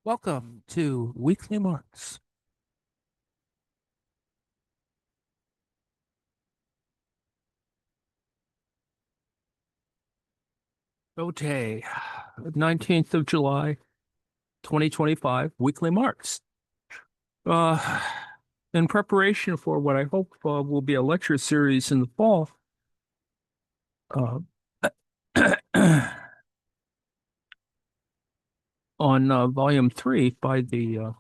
Welcome to Weekly Marx. Okay, 19th of July, 2025, Weekly Marx. In preparation for what I hope will be a lecture series in the fall, uh, on Volume 3 by the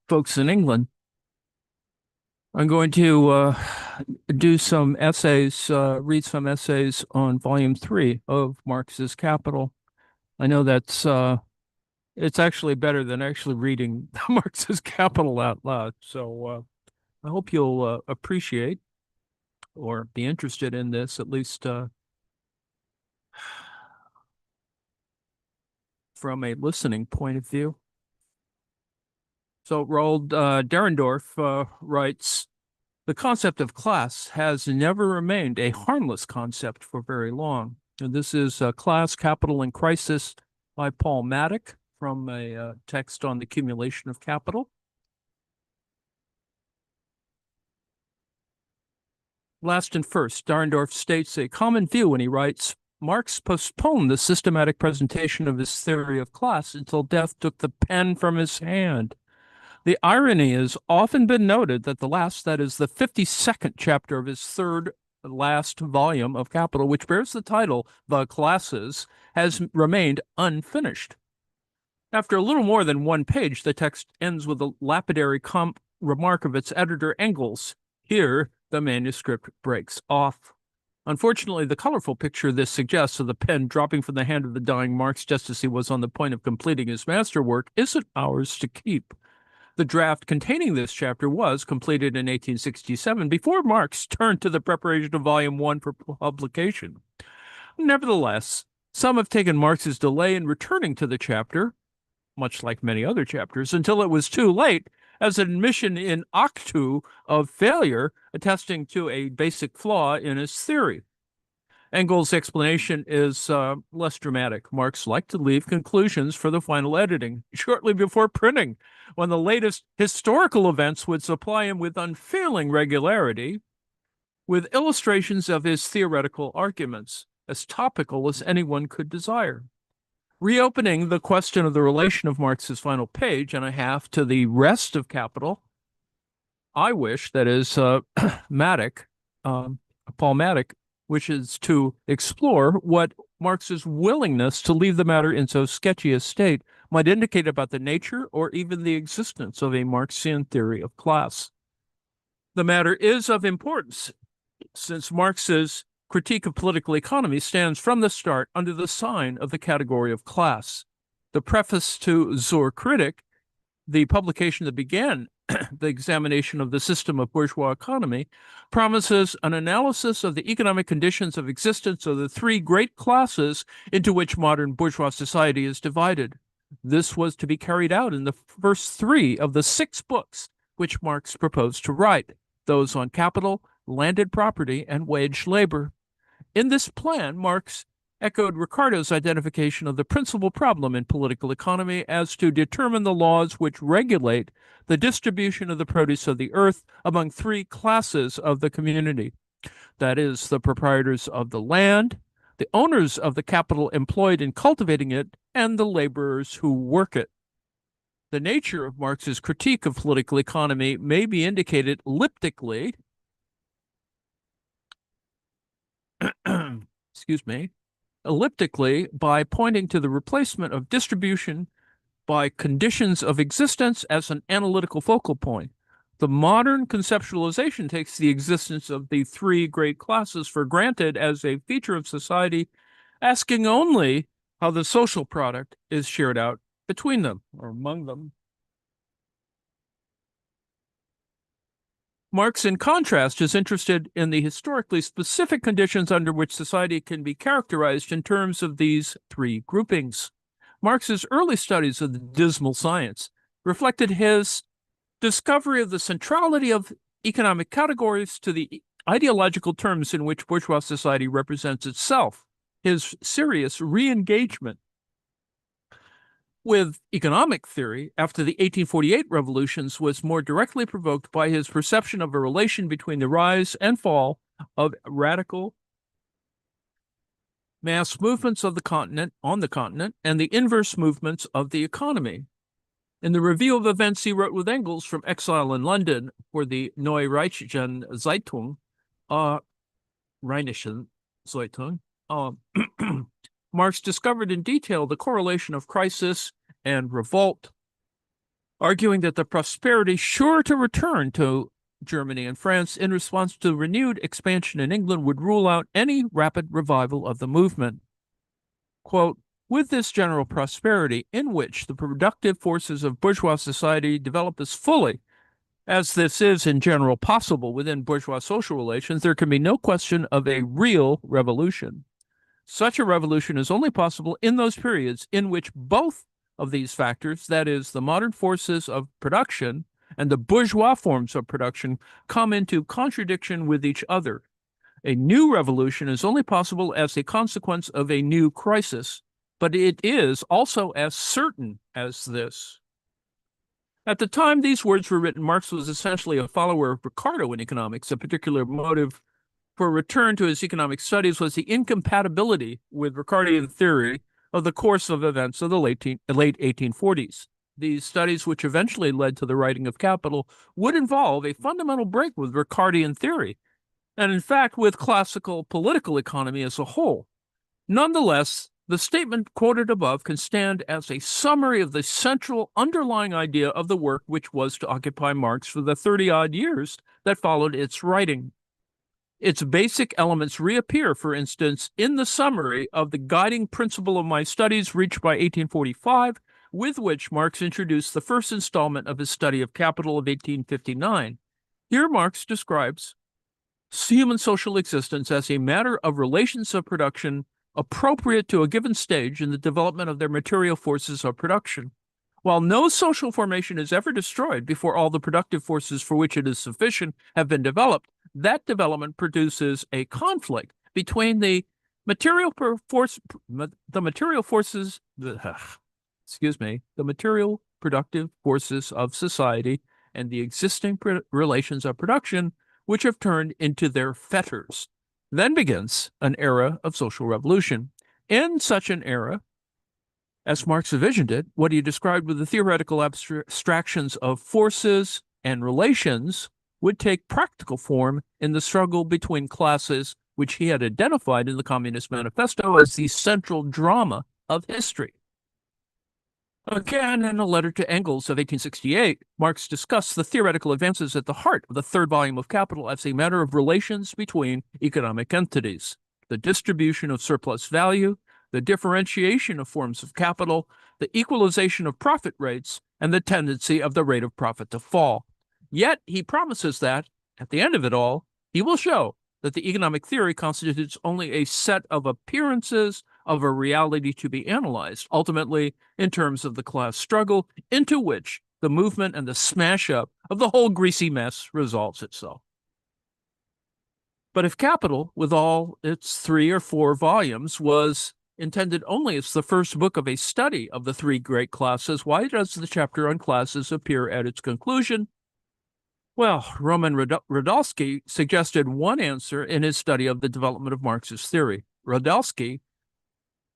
folks in England, I'm going to do some essays, read some essays on Volume 3 of Marx's Capital. I know that's it's actually better than actually reading Marx's Capital out loud. So I hope you'll appreciate or be interested in this, at least from a listening point of view. So Roald Dahrendorf writes, the concept of class has never remained a harmless concept for very long. And this is Class, Capital, and Crisis by Paul Mattick from a text on the accumulation of capital. Last and first, Dahrendorf states a common view when he writes, Marx postponed the systematic presentation of his theory of class until death took the pen from his hand. The irony has often been noted that that is the 52nd chapter of his third last volume of Capital, which bears the title, The Classes, has remained unfinished. After a little more than one page, the text ends with a lapidary remark of its editor, Engels. Here, the manuscript breaks off. Unfortunately, the colorful picture this suggests of the pen dropping from the hand of the dying Marx just as he was on the point of completing his masterwork isn't ours to keep. The draft containing this chapter was completed in 1867 before Marx turned to the preparation of Volume 1 for publication. Nevertheless, some have taken Marx's delay in returning to the chapter, much like many other chapters, until it was too late, as an admission in actu of failure, attesting to a basic flaw in his theory. Engels' explanation is less dramatic. Marx liked to leave conclusions for the final editing, shortly before printing, when the latest historical events would supply him with unfailing regularity, with illustrations of his theoretical arguments, as topical as anyone could desire. Reopening the question of the relation of Marx's final page and a half to the rest of Capital, I wish, that is, Mattick, Paul Mattick, wishes to explore what Marx's willingness to leave the matter in so sketchy a state might indicate about the nature or even the existence of a Marxian theory of class. The matter is of importance, since Marx's critique of political economy stands from the start under the sign of the category of class. The preface to Zur Kritik, the publication that began the examination of the system of bourgeois economy, promises an analysis of the economic conditions of existence of the three great classes into which modern bourgeois society is divided. This was to be carried out in the first three of the 6 books which Marx proposed to write, those on capital, landed property, and wage labor. In this plan, Marx echoed Ricardo's identification of the principal problem in political economy as to determine the laws which regulate the distribution of the produce of the earth among 3 classes of the community. That is, the proprietors of the land, the owners of the capital employed in cultivating it, and the laborers who work it. The nature of Marx's critique of political economy may be indicated elliptically by pointing to the replacement of distribution by conditions of existence as an analytical focal point. The modern conceptualization takes the existence of the 3 great classes for granted as a feature of society, asking only how the social product is shared out between them or among them. Marx, in contrast, is interested in the historically specific conditions under which society can be characterized in terms of these 3 groupings. Marx's early studies of the dismal science reflected his discovery of the centrality of economic categories to the ideological terms in which bourgeois society represents itself, his serious re-engagement with economic theory, after the 1848 revolutions, was more directly provoked by his perception of a relation between the rise and fall of radical mass movements of the continent and the inverse movements of the economy. In the review of events he wrote with Engels from exile in London for the Neue Rheinische Zeitung, Rheinischen Zeitung, Marx discovered in detail the correlation of crisis and revolt, arguing that the prosperity sure to return to Germany and France in response to renewed expansion in England would rule out any rapid revival of the movement. Quote, with this general prosperity in which the productive forces of bourgeois society develop as fully as this is in general possible within bourgeois social relations, there can be no question of a real revolution. Such a revolution is only possible in those periods in which both of these factors, that is, the modern forces of production and the bourgeois forms of production, come into contradiction with each other. A new revolution is only possible as a consequence of a new crisis, but it is also as certain as this. At the time these words were written, Marx was essentially a follower of Ricardo in economics. A particular motive for return to his economic studies was the incompatibility with Ricardian theory of the course of events of the late 1840s. These studies, which eventually led to the writing of Capital, would involve a fundamental break with Ricardian theory, and in fact with classical political economy as a whole. Nonetheless, the statement quoted above can stand as a summary of the central underlying idea of the work which was to occupy Marx for the 30-odd years that followed its writing. Its basic elements reappear, for instance, in the summary of the guiding principle of my studies reached by 1845, with which Marx introduced the first installment of his study of Capital of 1859. Here Marx describes human social existence as a matter of relations of production appropriate to a given stage in the development of their material forces of production. While no social formation is ever destroyed before all the productive forces for which it is sufficient have been developed, that development produces a conflict between the material productive forces of society and the existing relations of production, which have turned into their fetters. Then begins an era of social revolution. In such an era, as Marx envisioned it, what he described with the theoretical abstractions of forces and relations would take practical form in the struggle between classes, which he had identified in the Communist Manifesto as the central drama of history. Again, in a letter to Engels of 1868, Marx discussed the theoretical advances at the heart of the third volume of Capital as a matter of relations between economic entities, the distribution of surplus value, the differentiation of forms of capital, the equalization of profit rates, and the tendency of the rate of profit to fall. Yet he promises that, at the end of it all, he will show that the economic theory constitutes only a set of appearances of a reality to be analyzed, ultimately in terms of the class struggle into which the movement and the smash up of the whole greasy mess resolves itself. But if Capital, with all its 3 or 4 volumes, was intended only as the first book of a study of the 3 great classes, why does the chapter on classes appear at its conclusion? Well, Roman Radulski suggested one answer in his study of the development of Marx's theory. Radulski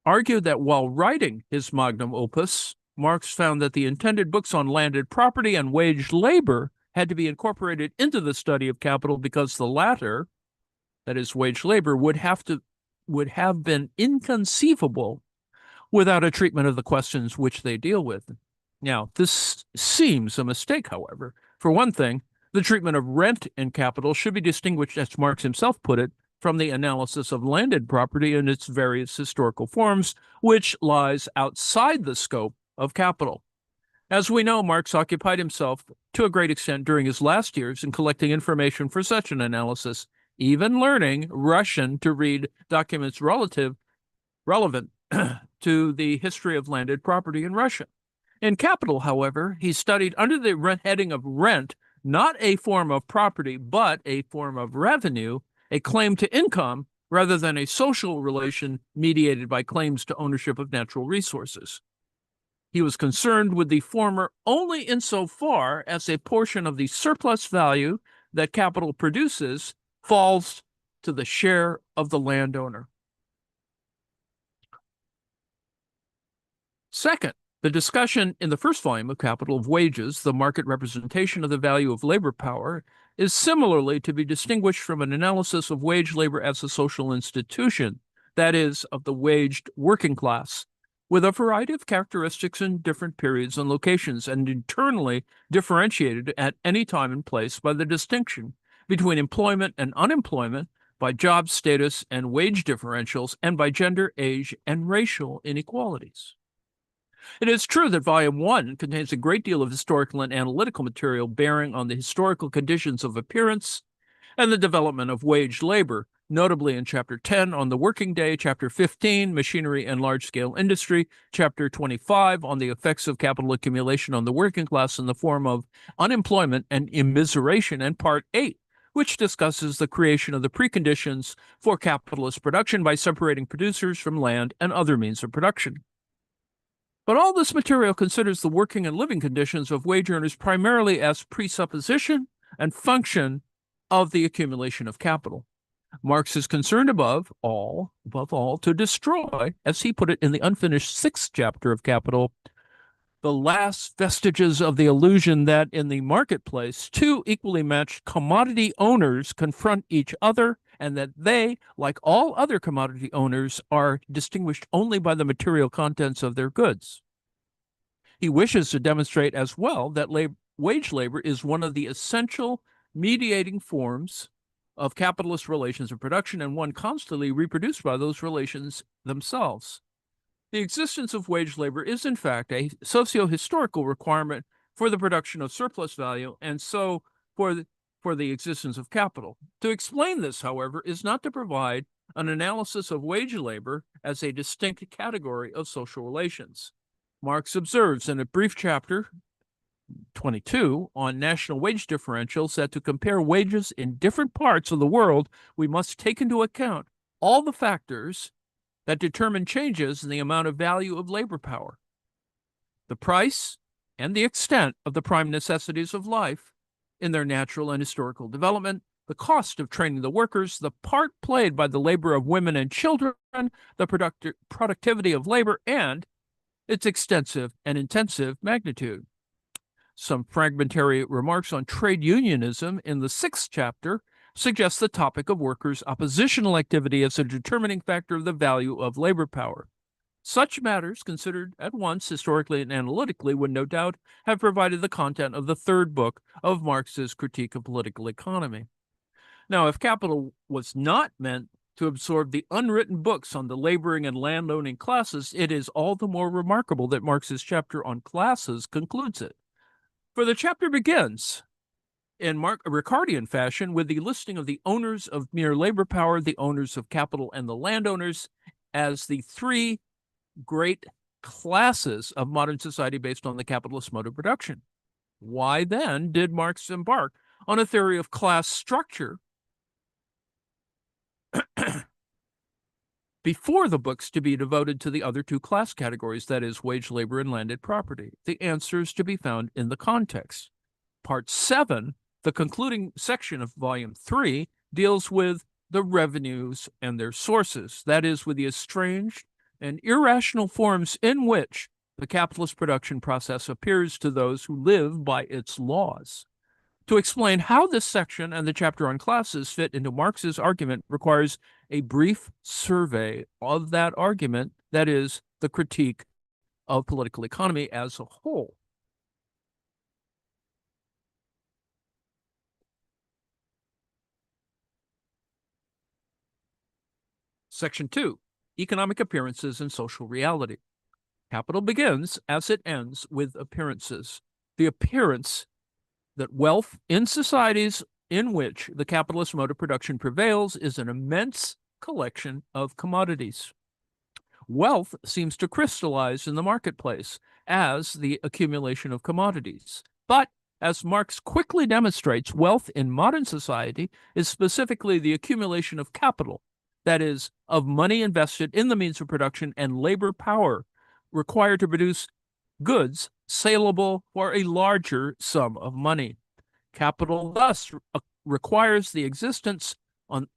argued that while writing his magnum opus, Marx found that the intended books on landed property and wage labor had to be incorporated into the study of Capital because the latter, that is, wage labor, would have been inconceivable without a treatment of the questions which they deal with. Now, this seems a mistake, however. For one thing, the treatment of rent in Capital should be distinguished, as Marx himself put it, from the analysis of landed property in its various historical forms, which lies outside the scope of Capital. As we know, Marx occupied himself to a great extent during his last years in collecting information for such an analysis, even learning Russian to read documents relevant to the history of landed property in Russia. In Capital, however, he studied under the heading of rent, not a form of property, but a form of revenue, a claim to income, rather than a social relation mediated by claims to ownership of natural resources. He was concerned with the former only insofar as a portion of the surplus value that capital produces falls to the share of the landowner. Second, the discussion in the first volume of Capital of Wages, the market representation of the value of labor power, is similarly to be distinguished from an analysis of wage labor as a social institution, that is, of the waged working class, with a variety of characteristics in different periods and locations, and internally differentiated at any time and place by the distinction between employment and unemployment, by job status and wage differentials, and by gender, age, and racial inequalities. It is true that Volume 1 contains a great deal of historical and analytical material bearing on the historical conditions of appearance and the development of wage labor, notably in Chapter 10 on the working day, Chapter 15, machinery and large-scale industry, Chapter 25 on the effects of capital accumulation on the working class in the form of unemployment and immiseration, and Part 8, which discusses the creation of the preconditions for capitalist production by separating producers from land and other means of production. But all this material considers the working and living conditions of wage earners primarily as presupposition and function of the accumulation of capital. Marx is concerned above all, to destroy, as he put it in the unfinished 6th chapter of Capital, the last vestiges of the illusion that in the marketplace, two equally matched commodity owners confront each other, and that they, like all other commodity owners, are distinguished only by the material contents of their goods. He wishes to demonstrate as well that wage labor is one of the essential mediating forms of capitalist relations of production, and one constantly reproduced by those relations themselves. The existence of wage labor is, in fact, a socio-historical requirement for the production of surplus value, and so for the existence of capital. To explain this, however, is not to provide an analysis of wage labor as a distinct category of social relations. Marx observes in a brief chapter 22 on national wage differentials that to compare wages in different parts of the world, we must take into account all the factors that determine changes in the amount of value of labor power, the price and the extent of the prime necessities of life in their natural and historical development, the cost of training the workers, the part played by the labor of women and children, the productivity of labor, and its extensive and intensive magnitude. Some fragmentary remarks on trade unionism in the 6th chapter suggest the topic of workers' oppositional activity as a determining factor of the value of labor power. Such matters, considered at once historically and analytically, would no doubt have provided the content of the 3rd book of Marx's Critique of Political Economy. Now, if Capital was not meant to absorb the unwritten books on the laboring and landowning classes, it is all the more remarkable that Marx's chapter on classes concludes it. For the chapter begins in Ricardian fashion with the listing of the owners of mere labor power, the owners of capital, and the landowners as the 3 great classes of modern society based on the capitalist mode of production. Why then did Marx embark on a theory of class structure before the books to be devoted to the other 2 class categories, that is, wage labor and landed property? The answer is to be found in the context. Part 7, the concluding section of Volume 3, deals with the revenues and their sources, that is, with the estranged and irrational forms in which the capitalist production process appears to those who live by its laws. To explain how this section and the chapter on classes fit into Marx's argument requires a brief survey of that argument, that is, the critique of political economy as a whole. Section 2, Economic Appearances and Social Reality. Capital begins, as it ends, with appearances. The appearance that wealth in societies in which the capitalist mode of production prevails is an immense collection of commodities. Wealth seems to crystallize in the marketplace as the accumulation of commodities. But as Marx quickly demonstrates, wealth in modern society is specifically the accumulation of capital, that is, of money invested in the means of production and labor power required to produce goods saleable for a larger sum of money. Capital thus requires the existence on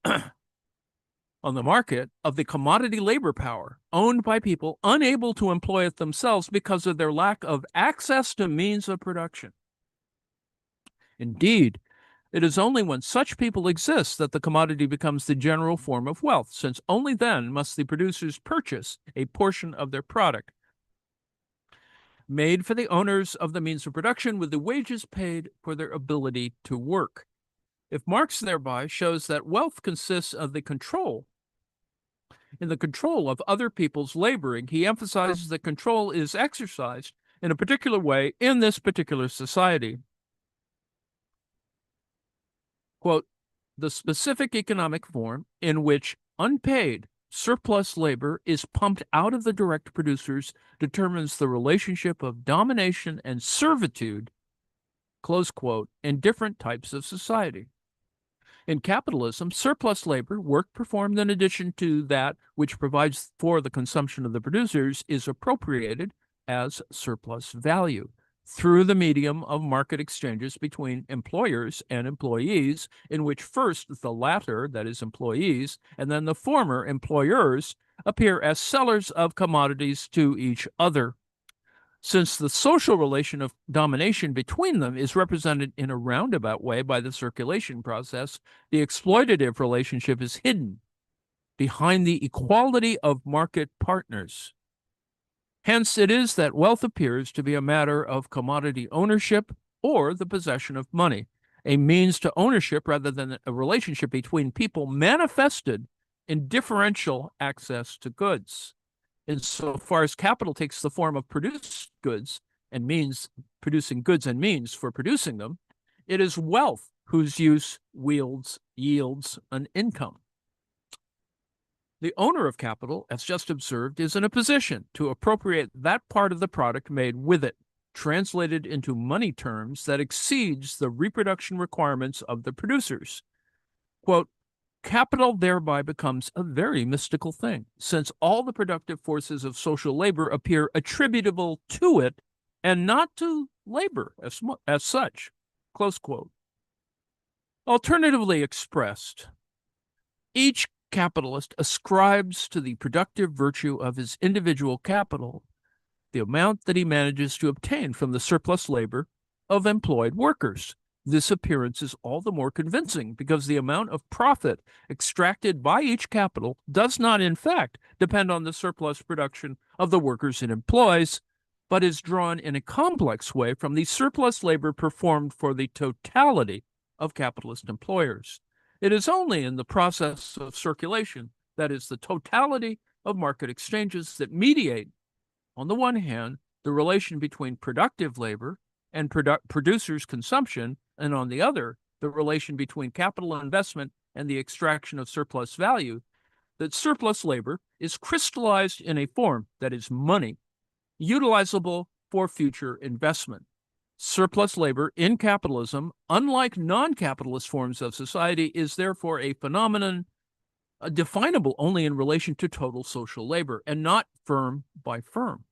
on the market of the commodity labor power owned by people unable to employ it themselves because of their lack of access to means of production. Indeed, it is only when such people exist that the commodity becomes the general form of wealth, since only then must the producers purchase a portion of their product, made for the owners of the means of production with the wages paid for their ability to work. If Marx thereby shows that wealth consists of the control of other people's laboring, he emphasizes that control is exercised in a particular way in this particular society. Quote, the specific economic form in which unpaid surplus labor is pumped out of the direct producers determines the relationship of domination and servitude, close quote, in different types of society. In capitalism, surplus labor, work performed in addition to that which provides for the consumption of the producers, is appropriated as surplus value through the medium of market exchanges between employers and employees, in which first the latter, that is, employees, and then the former, employers, appear as sellers of commodities to each other. Since the social relation of domination between them is represented in a roundabout way by the circulation process, the exploitative relationship is hidden behind the equality of market partners. Hence, it is that wealth appears to be a matter of commodity ownership or the possession of money, a means to ownership rather than a relationship between people manifested in differential access to goods. Insofar as capital takes the form of produced goods and means producing goods and means for producing them, it is wealth whose use yields an income. The owner of capital, as just observed, is in a position to appropriate that part of the product made with it, translated into money terms that exceeds the reproduction requirements of the producers. Quote, capital thereby becomes a very mystical thing, since all the productive forces of social labor appear attributable to it and not to labor as such. Close quote. Alternatively expressed, each capitalist ascribes to the productive virtue of his individual capital the amount that he manages to obtain from the surplus labor of employed workers. This appearance is all the more convincing because the amount of profit extracted by each capital does not, in fact, depend on the surplus production of the workers it employs, but is drawn in a complex way from the surplus labor performed for the totality of capitalist employers. It is only in the process of circulation, that is, the totality of market exchanges, that mediate, on the one hand, the relation between productive labor and producers' consumption, and on the other, the relation between capital investment and the extraction of surplus value, that surplus labor is crystallized in a form that is money, utilizable for future investment. Surplus labor in capitalism, unlike non-capitalist forms of society, is therefore a phenomenon definable only in relation to total social labor and not firm by firm.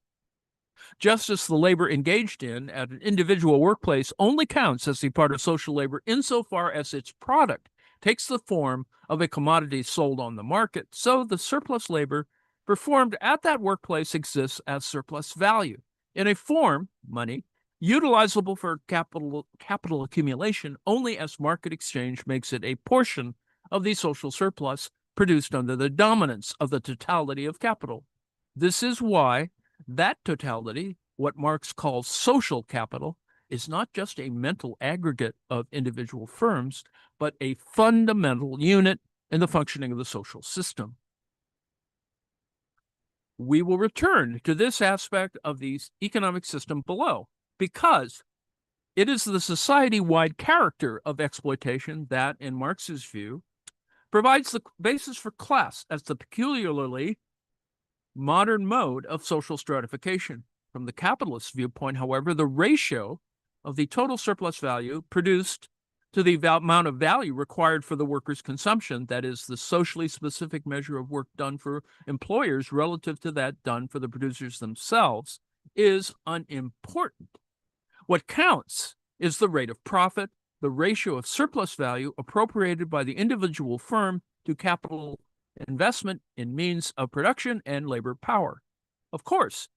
Just as the labor engaged in at an individual workplace only counts as a part of social labor insofar as its product takes the form of a commodity sold on the market, so the surplus labor performed at that workplace exists as surplus value in a form, money, utilizable for capital accumulation only as market exchange makes it a portion of the social surplus produced under the dominance of the totality of capital. This is why that totality, what Marx calls social capital, is not just a mental aggregate of individual firms, but a fundamental unit in the functioning of the social system. We will return to this aspect of the economic system below, because it is the society-wide character of exploitation that, in Marx's view, provides the basis for class as the peculiarly modern mode of social stratification. From the capitalist viewpoint, however, the ratio of the total surplus value produced to the amount of value required for the worker's consumption, that is, the socially specific measure of work done for employers relative to that done for the producers themselves, is unimportant. What counts is the rate of profit, the ratio of surplus value appropriated by the individual firm to capital investment in means of production and labor power. Of course,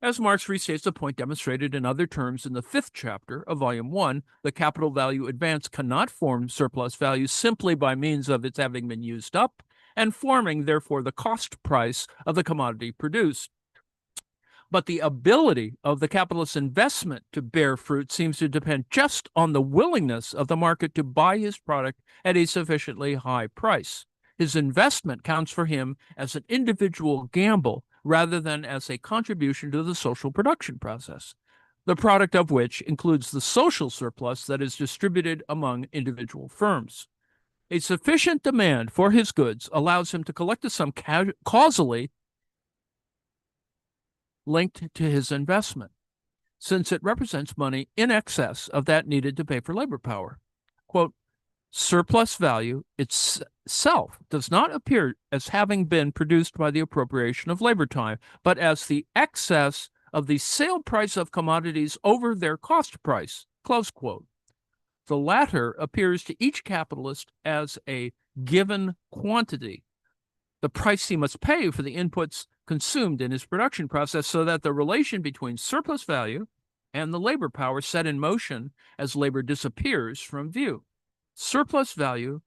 as Marx restates the point demonstrated in other terms in the 5th chapter of Volume 1, the capital value advance cannot form surplus value simply by means of its having been used up and forming, therefore, the cost price of the commodity produced. But the ability of the capitalist's investment to bear fruit seems to depend just on the willingness of the market to buy his product at a sufficiently high price. His investment counts for him as an individual gamble rather than as a contribution to the social production process, the product of which includes the social surplus that is distributed among individual firms. A sufficient demand for his goods allows him to collect a sum causally linked to his investment, since it represents money in excess of that needed to pay for labor power. Quote, surplus value itself does not appear as having been produced by the appropriation of labor time, but as the excess of the sale price of commodities over their cost price, close quote. The latter appears to each capitalist as a given quantity, the price he must pay for the inputs consumed in his production process, so that the relation between surplus value and the labor power set in motion as labor disappears from view. Surplus value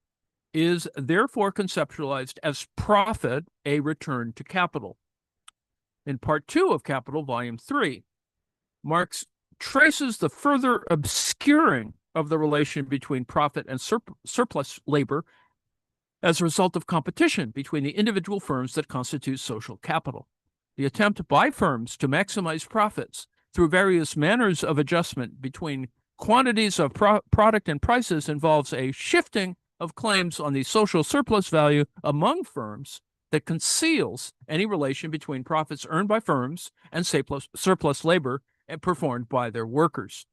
is therefore conceptualized as profit, a return to capital. In Part 2 of Capital, Volume 3, Marx traces the further obscuring of the relation between profit and surplus labor as a result of competition between the individual firms that constitute social capital. The attempt by firms to maximize profits through various manners of adjustment between quantities of product and prices involves a shifting of claims on the social surplus value among firms that conceals any relation between profits earned by firms and surplus labor and performed by their workers.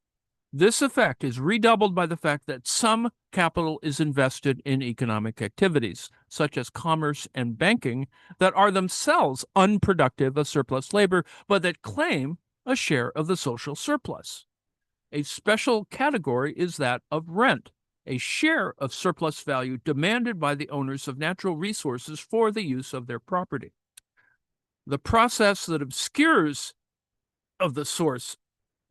This effect is redoubled by the fact that some capital is invested in economic activities, such as commerce and banking, that are themselves unproductive of surplus labor, but that claim a share of the social surplus. A special category is that of rent, a share of surplus value demanded by the owners of natural resources for the use of their property. The process that obscures of the source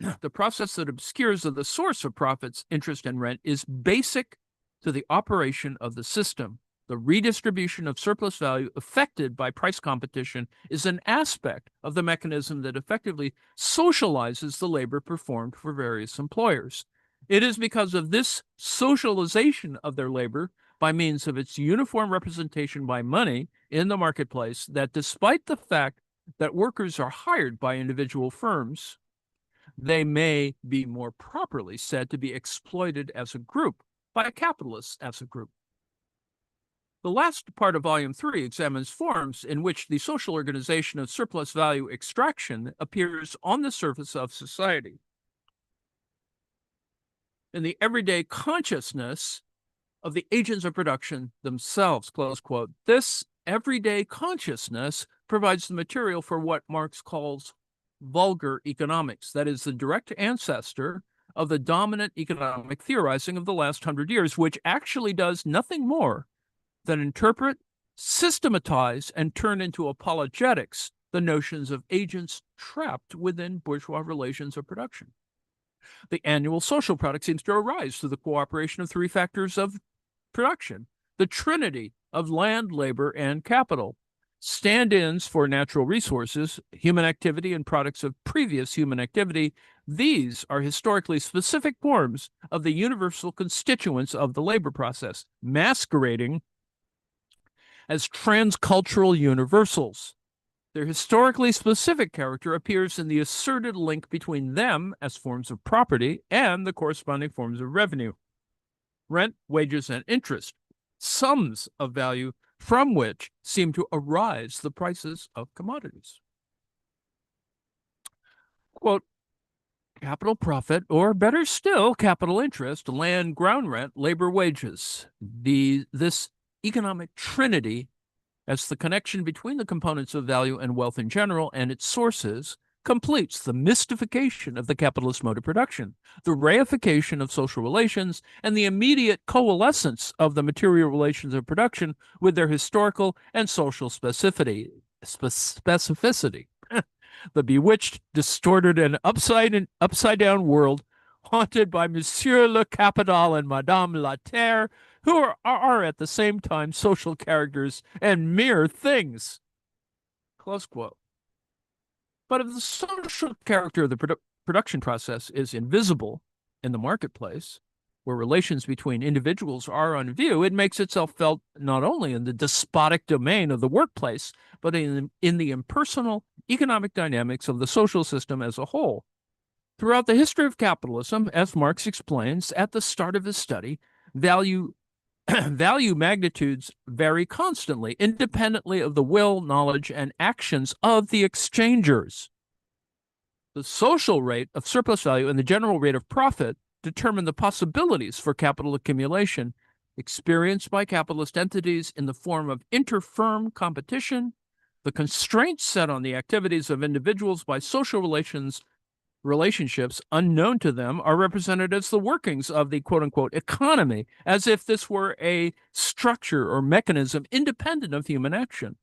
of profits, interest, and rent is basic to the operation of the system. The redistribution of surplus value affected by price competition is an aspect of the mechanism that effectively socializes the labor performed for various employers. It is because of this socialization of their labor by means of its uniform representation by money in the marketplace that, despite the fact that workers are hired by individual firms, they may be more properly said to be exploited as a group by capitalists as a group. The last part of Volume 3 examines forms in which the social organization of surplus value extraction appears on the surface of society. In the everyday consciousness of the agents of production themselves, close quote. This everyday consciousness provides the material for what Marx calls vulgar economics, that is, the direct ancestor of the dominant economic theorizing of the last 100 years, which actually does nothing more than interpret, systematize, and turn into apologetics the notions of agents trapped within bourgeois relations of production. The annual social product seems to arise through the cooperation of three factors of production, the trinity of land, labor, and capital. Stand-ins for natural resources, human activity, and products of previous human activity. These are historically specific forms of the universal constituents of the labor process, masquerading as transcultural universals. Their historically specific character appears in the asserted link between them as forms of property and the corresponding forms of revenue, rent, wages, and interest, sums of value from which seem to arise the prices of commodities. Quote, capital profit, or better still, capital interest, land, ground rent, labor wages. This economic trinity, as the connection between the components of value and wealth in general and its sources, completes the mystification of the capitalist mode of production, the reification of social relations, and the immediate coalescence of the material relations of production with their historical and social specificity. The bewitched, distorted, and upside-down world haunted by Monsieur le Capital and Madame la Terre, who are at the same time social characters and mere things. Close quote. But if the social character of the production process is invisible in the marketplace, where relations between individuals are on view, it makes itself felt not only in the despotic domain of the workplace, but in the impersonal economic dynamics of the social system as a whole. Throughout the history of capitalism, as Marx explains at the start of his study, value magnitudes vary constantly, independently of the will, knowledge, and actions of the exchangers. The social rate of surplus value and the general rate of profit determine the possibilities for capital accumulation experienced by capitalist entities in the form of inter-firm competition. The constraints set on the activities of individuals by social relationships unknown to them are represented as the workings of the quote-unquote economy, as if this were a structure or mechanism independent of human action.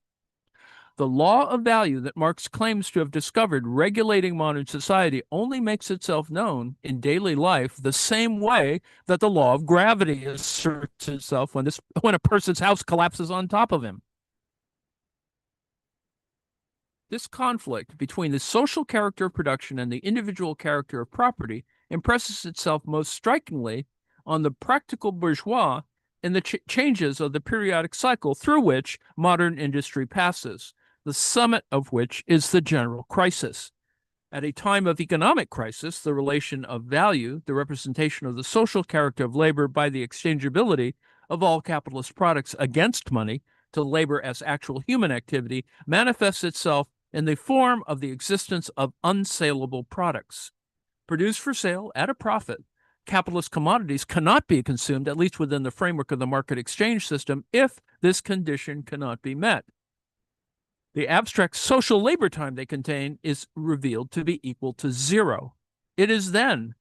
The law of value that Marx claims to have discovered regulating modern society only makes itself known in daily life the same way that the law of gravity asserts itself when a person's house collapses on top of him. This conflict between the social character of production and the individual character of property impresses itself most strikingly on the practical bourgeois in the changes of the periodic cycle through which modern industry passes, the summit of which is the general crisis. At a time of economic crisis, the relation of value, the representation of the social character of labor by the exchangeability of all capitalist products against money to labor as actual human activity, manifests itself in the form of the existence of unsaleable products. Produced for sale at a profit, capitalist commodities cannot be consumed, at least within the framework of the market exchange system, if this condition cannot be met. The abstract social labor time they contain is revealed to be equal to zero. It is then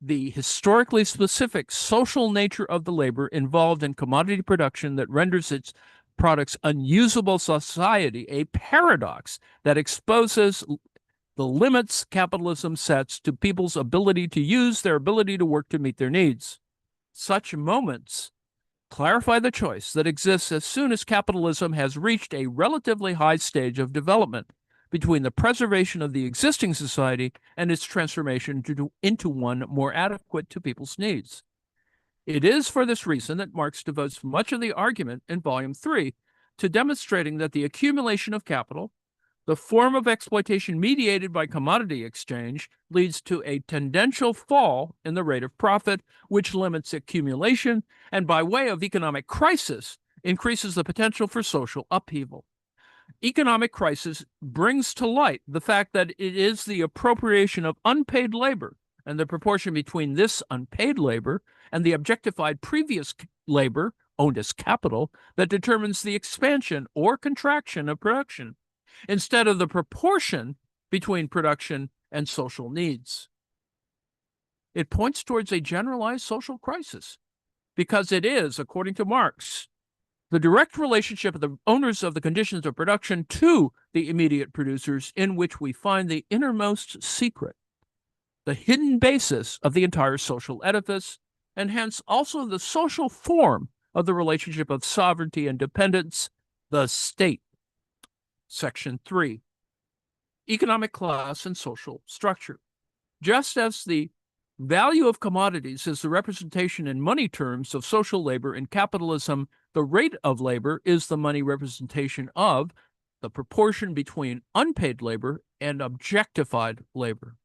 the historically specific social nature of the labor involved in commodity production that renders its products unusable society a paradox that exposes the limits capitalism sets to people's ability to use their ability to work to meet their needs. Such moments clarify the choice that exists as soon as capitalism has reached a relatively high stage of development between the preservation of the existing society and its transformation into one more adequate to people's needs. It is for this reason that Marx devotes much of the argument in Volume 3 to demonstrating that the accumulation of capital, the form of exploitation mediated by commodity exchange, leads to a tendential fall in the rate of profit, which limits accumulation and, by way of economic crisis, increases the potential for social upheaval. Economic crisis brings to light the fact that it is the appropriation of unpaid labor and the proportion between this unpaid labor and the objectified previous labor, owned as capital, that determines the expansion or contraction of production, instead of the proportion between production and social needs. It points towards a generalized social crisis because it is, according to Marx, the direct relationship of the owners of the conditions of production to the immediate producers in which we find the innermost secret, the hidden basis of the entire social edifice, and hence also the social form of the relationship of sovereignty and dependence, the state. Section 3, Economic Class and Social Structure. Just as the value of commodities is the representation in money terms of social labor in capitalism, the rate of labor is the money representation of the proportion between unpaid labor and objectified labor.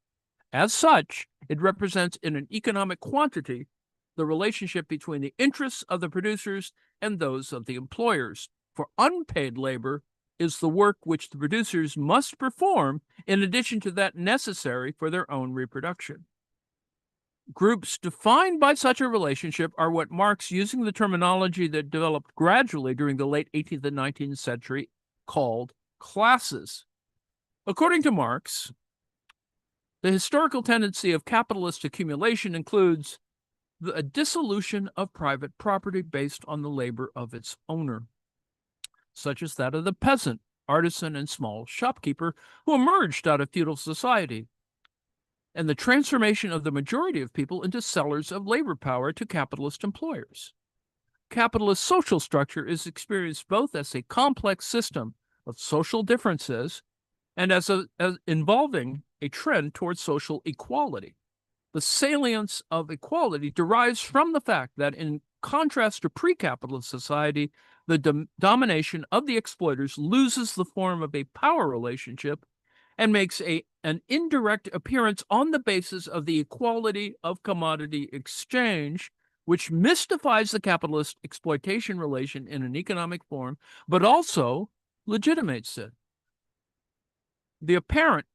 As such, it represents in an economic quantity the relationship between the interests of the producers and those of the employers. For unpaid labor is the work which the producers must perform in addition to that necessary for their own reproduction. Groups defined by such a relationship are what Marx, using the terminology that developed gradually during the late 18th and 19th century, called classes. According to Marx, The historical tendency of capitalist accumulation includes a dissolution of private property based on the labor of its owner, such as that of the peasant, artisan, and small shopkeeper who emerged out of feudal society, and the transformation of the majority of people into sellers of labor power to capitalist employers. Capitalist social structure is experienced both as a complex system of social differences and as involving a trend towards social equality. The salience of equality derives from the fact that, in contrast to pre-capitalist society, the domination of the exploiters loses the form of a power relationship and makes an indirect appearance on the basis of the equality of commodity exchange, which mystifies the capitalist exploitation relation in an economic form, but also legitimates it. The apparent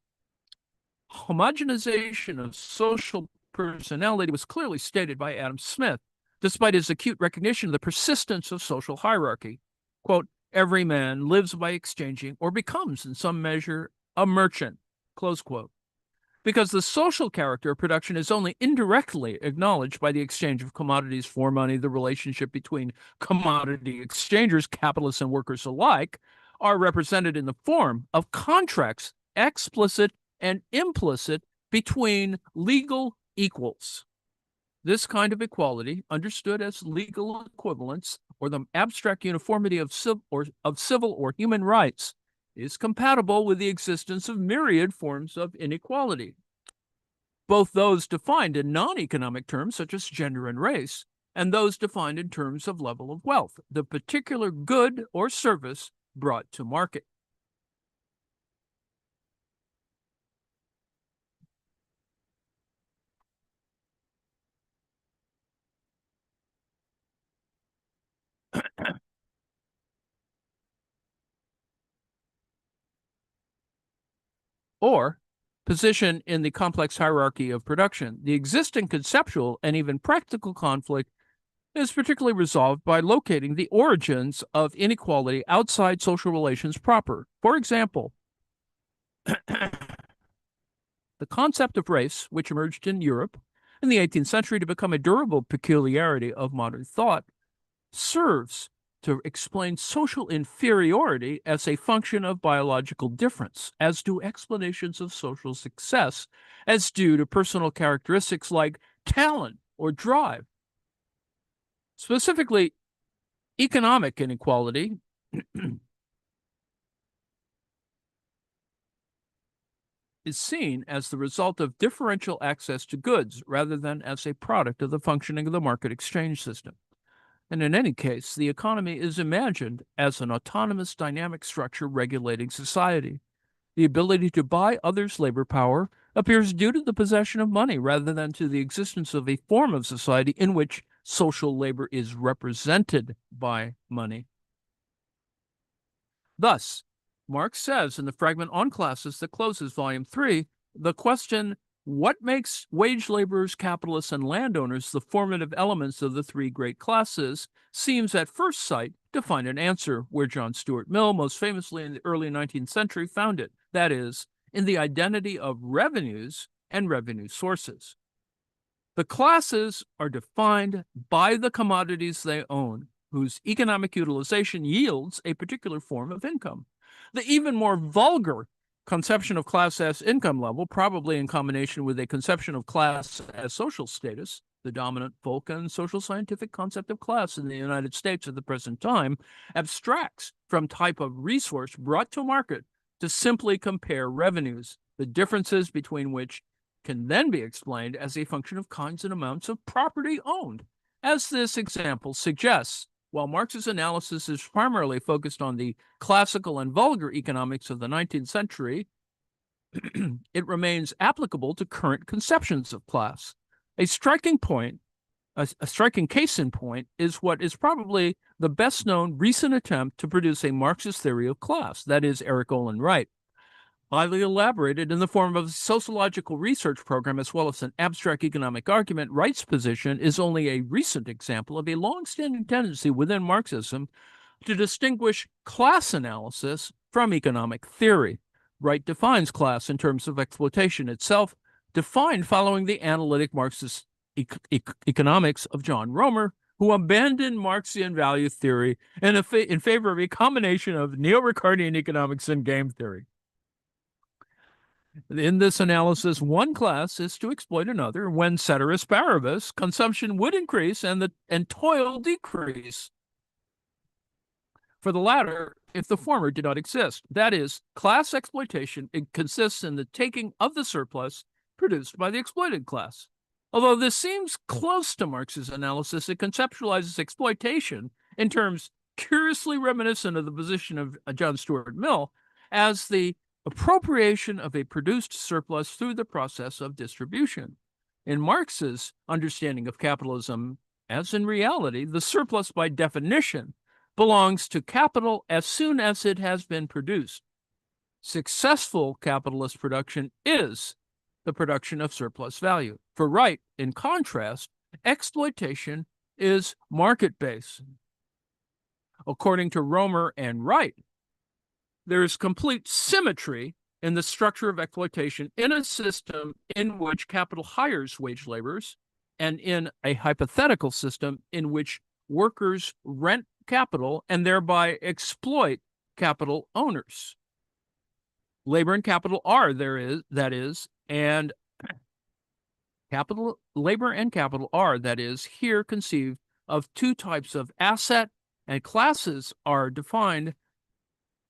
homogenization of social personality was clearly stated by Adam Smith, despite his acute recognition of the persistence of social hierarchy. Quote, every man lives by exchanging or becomes in some measure a merchant, close quote, because the social character of production is only indirectly acknowledged by the exchange of commodities for money. The relationship between commodity exchangers, capitalists and workers alike, are represented in the form of contracts, explicit and implicit, between legal equals. This kind of equality, understood as legal equivalence or the abstract uniformity of civil or human rights, is compatible with the existence of myriad forms of inequality, both those defined in non-economic terms such as gender and race, and those defined in terms of level of wealth, the particular good or service brought to market. Or position in the complex hierarchy of production. The existing conceptual and even practical conflict is particularly resolved by locating the origins of inequality outside social relations proper. For example, the concept of race, which emerged in Europe in the 18th century to become a durable peculiarity of modern thought, serves to explain social inferiority as a function of biological difference, as do explanations of social success as due to personal characteristics like talent or drive. Specifically, economic inequality is seen as the result of differential access to goods rather than as a product of the functioning of the market exchange system. And in any case, the economy is imagined as an autonomous dynamic structure regulating society. The ability to buy others' labor power appears due to the possession of money rather than to the existence of a form of society in which social labor is represented by money. Thus, Marx says in the fragment on classes that closes Volume 3, the question, what makes wage laborers, capitalists, and landowners the formative elements of the three great classes, seems at first sight to find an answer where John Stuart Mill, most famously in the early 19th century, found it, that is, in the identity of revenues and revenue sources. The classes are defined by the commodities they own, whose economic utilization yields a particular form of income. The even more vulgar conception of class as income level, probably in combination with a conception of class as social status, the dominant folk and social scientific concept of class in the United States at the present time, abstracts from type of resource brought to market to simply compare revenues, the differences between which can then be explained as a function of kinds and amounts of property owned. As this example suggests, while Marx's analysis is primarily focused on the classical and vulgar economics of the 19th century, it remains applicable to current conceptions of class. A striking case in point is what is probably the best known recent attempt to produce a Marxist theory of class, that is, Eric Olin Wright. Highly elaborated in the form of a sociological research program as well as an abstract economic argument, Wright's position is only a recent example of a long-standing tendency within Marxism to distinguish class analysis from economic theory. Wright defines class in terms of exploitation itself, defined following the analytic Marxist economics of John Romer, who abandoned Marxian value theory in favor of a combination of neo-Ricardian economics and game theory. In this analysis, one class is to exploit another. When ceteris paribus, consumption would increase and toil decrease. For the latter, if the former did not exist. That is, class exploitation consists in the taking of the surplus produced by the exploited class. Although this seems close to Marx's analysis, it conceptualizes exploitation in terms curiously reminiscent of the position of John Stuart Mill as the appropriation of a produced surplus through the process of distribution. In Marx's understanding of capitalism, as in reality, the surplus by definition belongs to capital as soon as it has been produced. Successful capitalist production is the production of surplus value. For Wright, in contrast, exploitation is market-based. According to Romer and Wright, there is complete symmetry in the structure of exploitation in a system in which capital hires wage laborers and in a hypothetical system in which workers rent capital and thereby exploit capital owners. Labor and capital are here conceived of two types of asset, and classes are defined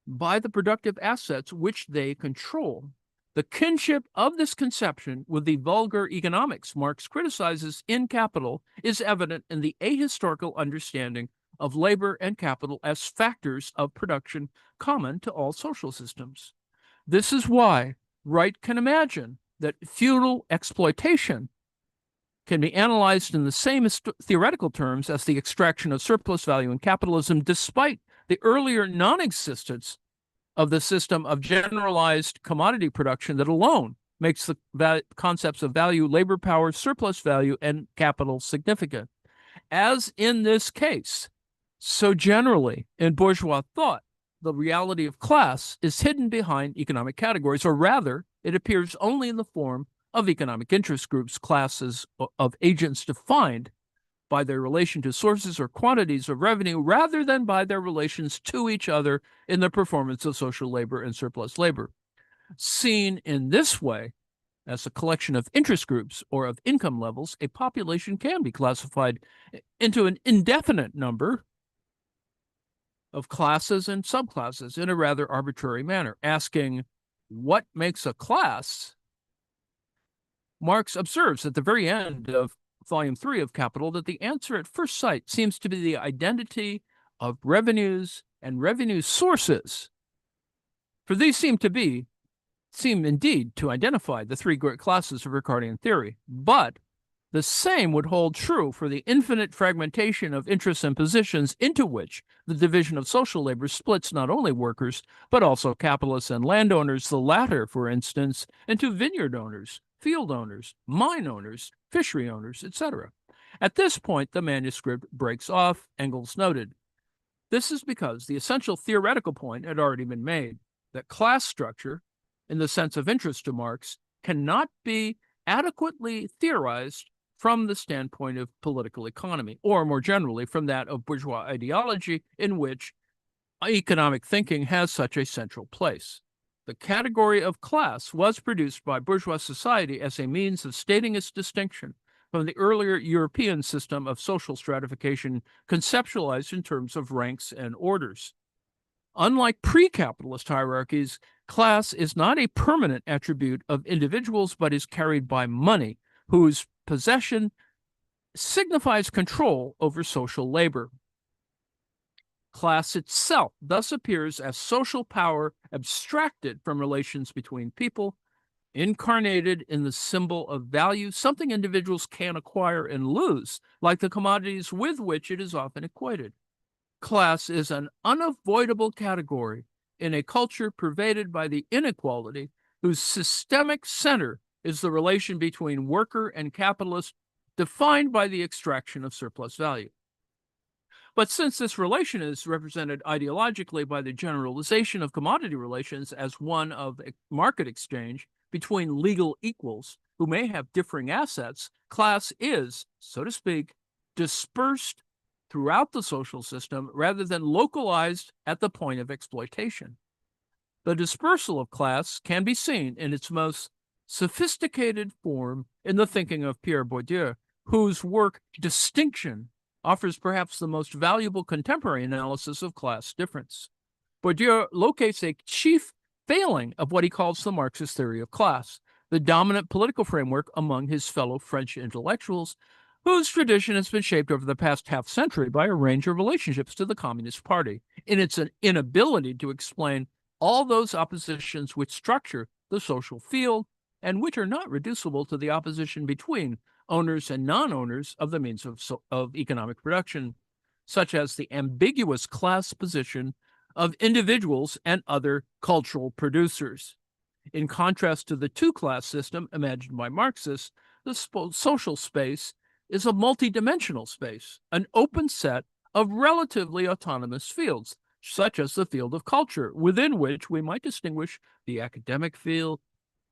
by the productive assets which they control. The kinship of this conception with the vulgar economics Marx criticizes in Capital is evident in the ahistorical understanding of labor and capital as factors of production common to all social systems. This is why Wright can imagine that feudal exploitation can be analyzed in the same theoretical terms as the extraction of surplus value in capitalism, despite the earlier non-existence of the system of generalized commodity production that alone makes the concepts of value, labor power, surplus value, and capital significant. As in this case, so generally in bourgeois thought, the reality of class is hidden behind economic categories, or rather, it appears only in the form of economic interest groups, classes of agents defined by their relation to sources or quantities of revenue rather than by their relations to each other in the performance of social labor and surplus labor. Seen in this way, as a collection of interest groups or of income levels, a population can be classified into an indefinite number of classes and subclasses in a rather arbitrary manner. Asking what makes a class, Marx observes at the very end of Volume 3 of Capital that the answer at first sight seems to be the identity of revenues and revenue sources. For these seem indeed to identify the three great classes of Ricardian theory, but the same would hold true for the infinite fragmentation of interests and positions into which the division of social labor splits not only workers, but also capitalists and landowners, the latter, for instance, into vineyard owners, field owners, mine owners, fishery owners, etc. At this point, the manuscript breaks off, Engels noted. This is because the essential theoretical point had already been made, that class structure, in the sense of interest to Marx, cannot be adequately theorized from the standpoint of political economy, or more generally from that of bourgeois ideology, in which economic thinking has such a central place. The category of class was produced by bourgeois society as a means of stating its distinction from the earlier European system of social stratification conceptualized in terms of ranks and orders. Unlike pre-capitalist hierarchies, class is not a permanent attribute of individuals, but is carried by money, whose possession signifies control over social labor. Class itself thus appears as social power abstracted from relations between people, incarnated in the symbol of value, something individuals can acquire and lose, like the commodities with which it is often equated. Class is an unavoidable category in a culture pervaded by the inequality whose systemic center is the relation between worker and capitalist, defined by the extraction of surplus value. But since this relation is represented ideologically by the generalization of commodity relations as one of market exchange between legal equals, who may have differing assets, class is, so to speak, dispersed throughout the social system rather than localized at the point of exploitation. The dispersal of class can be seen in its most sophisticated form in the thinking of Pierre Bourdieu, whose work Distinction offers perhaps the most valuable contemporary analysis of class difference. Bourdieu locates a chief failing of what he calls the Marxist theory of class, the dominant political framework among his fellow French intellectuals, whose tradition has been shaped over the past half century by a range of relationships to the Communist Party, in its inability to explain all those oppositions which structure the social field and which are not reducible to the opposition between owners and non-owners of the means of economic production, such as the ambiguous class position of individuals and other cultural producers. In contrast to the two-class system imagined by Marxists, the social space is a multidimensional space, an open set of relatively autonomous fields, such as the field of culture, within which we might distinguish the academic field,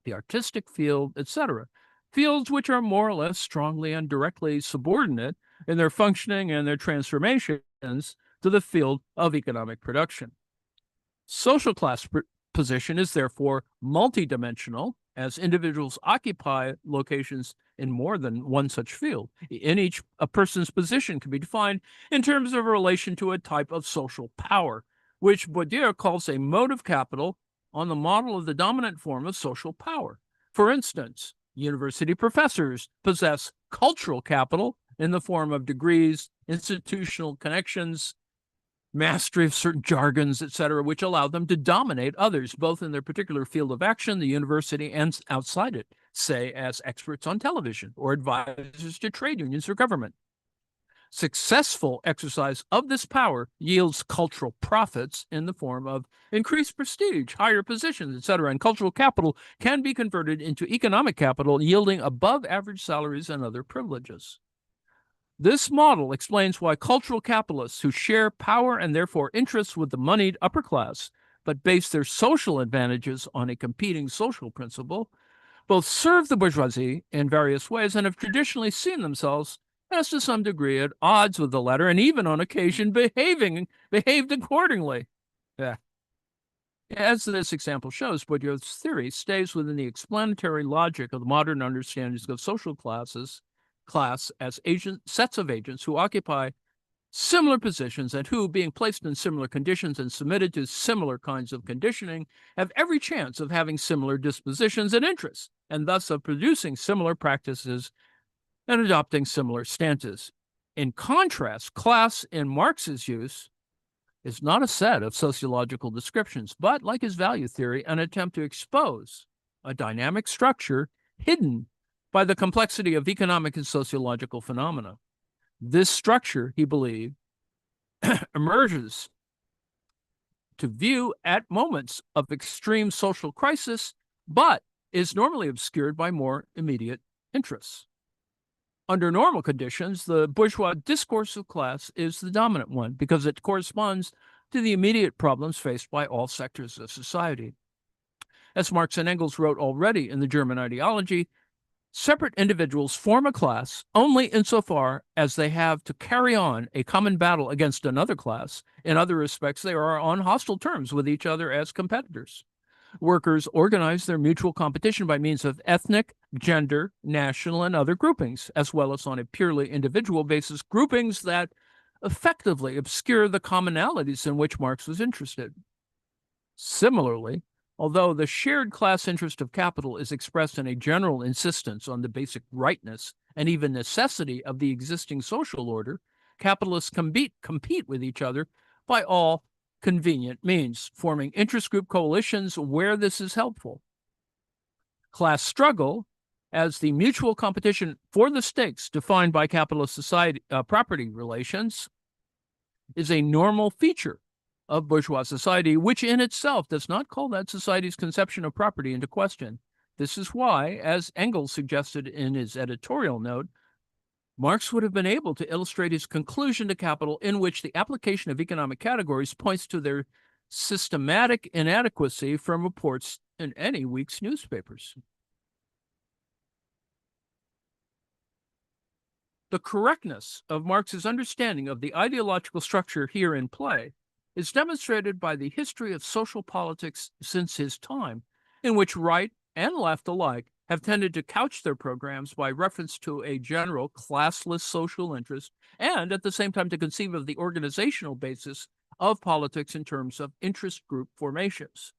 the artistic field, etc., fields which are more or less strongly and directly subordinate in their functioning and their transformations to the field of economic production. Social class position is therefore multidimensional, as individuals occupy locations in more than one such field. In each, a person's position can be defined in terms of a relation to a type of social power, which Bourdieu calls a mode of capital on the model of the dominant form of social power. For instance, university professors possess cultural capital in the form of degrees, institutional connections, mastery of certain jargons, etc., which allow them to dominate others, both in their particular field of action, the university, and outside it, say as experts on television or advisors to trade unions or government. Successful exercise of this power yields cultural profits in the form of increased prestige, higher positions, etc., and cultural capital can be converted into economic capital, yielding above average salaries and other privileges. This model explains why cultural capitalists who share power and therefore interests with the moneyed upper class, but base their social advantages on a competing social principle, both serve the bourgeoisie in various ways and have traditionally seen themselves as to some degree at odds with the latter, and even on occasion behaved accordingly. Yeah. As this example shows, Bourdieu's theory stays within the explanatory logic of the modern understandings of social class as sets of agents who occupy similar positions and who, being placed in similar conditions and submitted to similar kinds of conditioning, have every chance of having similar dispositions and interests, and thus of producing similar practices and adopting similar stances. In contrast, class in Marx's use is not a set of sociological descriptions, but, like his value theory, an attempt to expose a dynamic structure hidden by the complexity of economic and sociological phenomena. This structure, he believed, emerges to view at moments of extreme social crisis, but is normally obscured by more immediate interests. Under normal conditions, the bourgeois discourse of class is the dominant one because it corresponds to the immediate problems faced by all sectors of society. As Marx and Engels wrote already in the German ideology, separate individuals form a class only insofar as they have to carry on a common battle against another class. In other respects, they are on hostile terms with each other as competitors. Workers organize their mutual competition by means of ethnic, gender, national, and other groupings, as well as on a purely individual basis, groupings that effectively obscure the commonalities in which Marx was interested. Similarly, although the shared class interest of capital is expressed in a general insistence on the basic rightness and even necessity of the existing social order, capitalists compete with each other by all convenient means, forming interest group coalitions where this is helpful. Class struggle, as the mutual competition for the stakes defined by capitalist society property relations, is a normal feature of bourgeois society, which in itself does not call that society's conception of property into question. This is why, as Engels suggested in his editorial note, Marx would have been able to illustrate his conclusion to capital, in which the application of economic categories points to their systematic inadequacy, from reports in any week's newspapers. The correctness of Marx's understanding of the ideological structure here in play is demonstrated by the history of social politics since his time, in which right and left alike have tended to couch their programs by reference to a general classless social interest and at the same time to conceive of the organizational basis of politics in terms of interest group formations.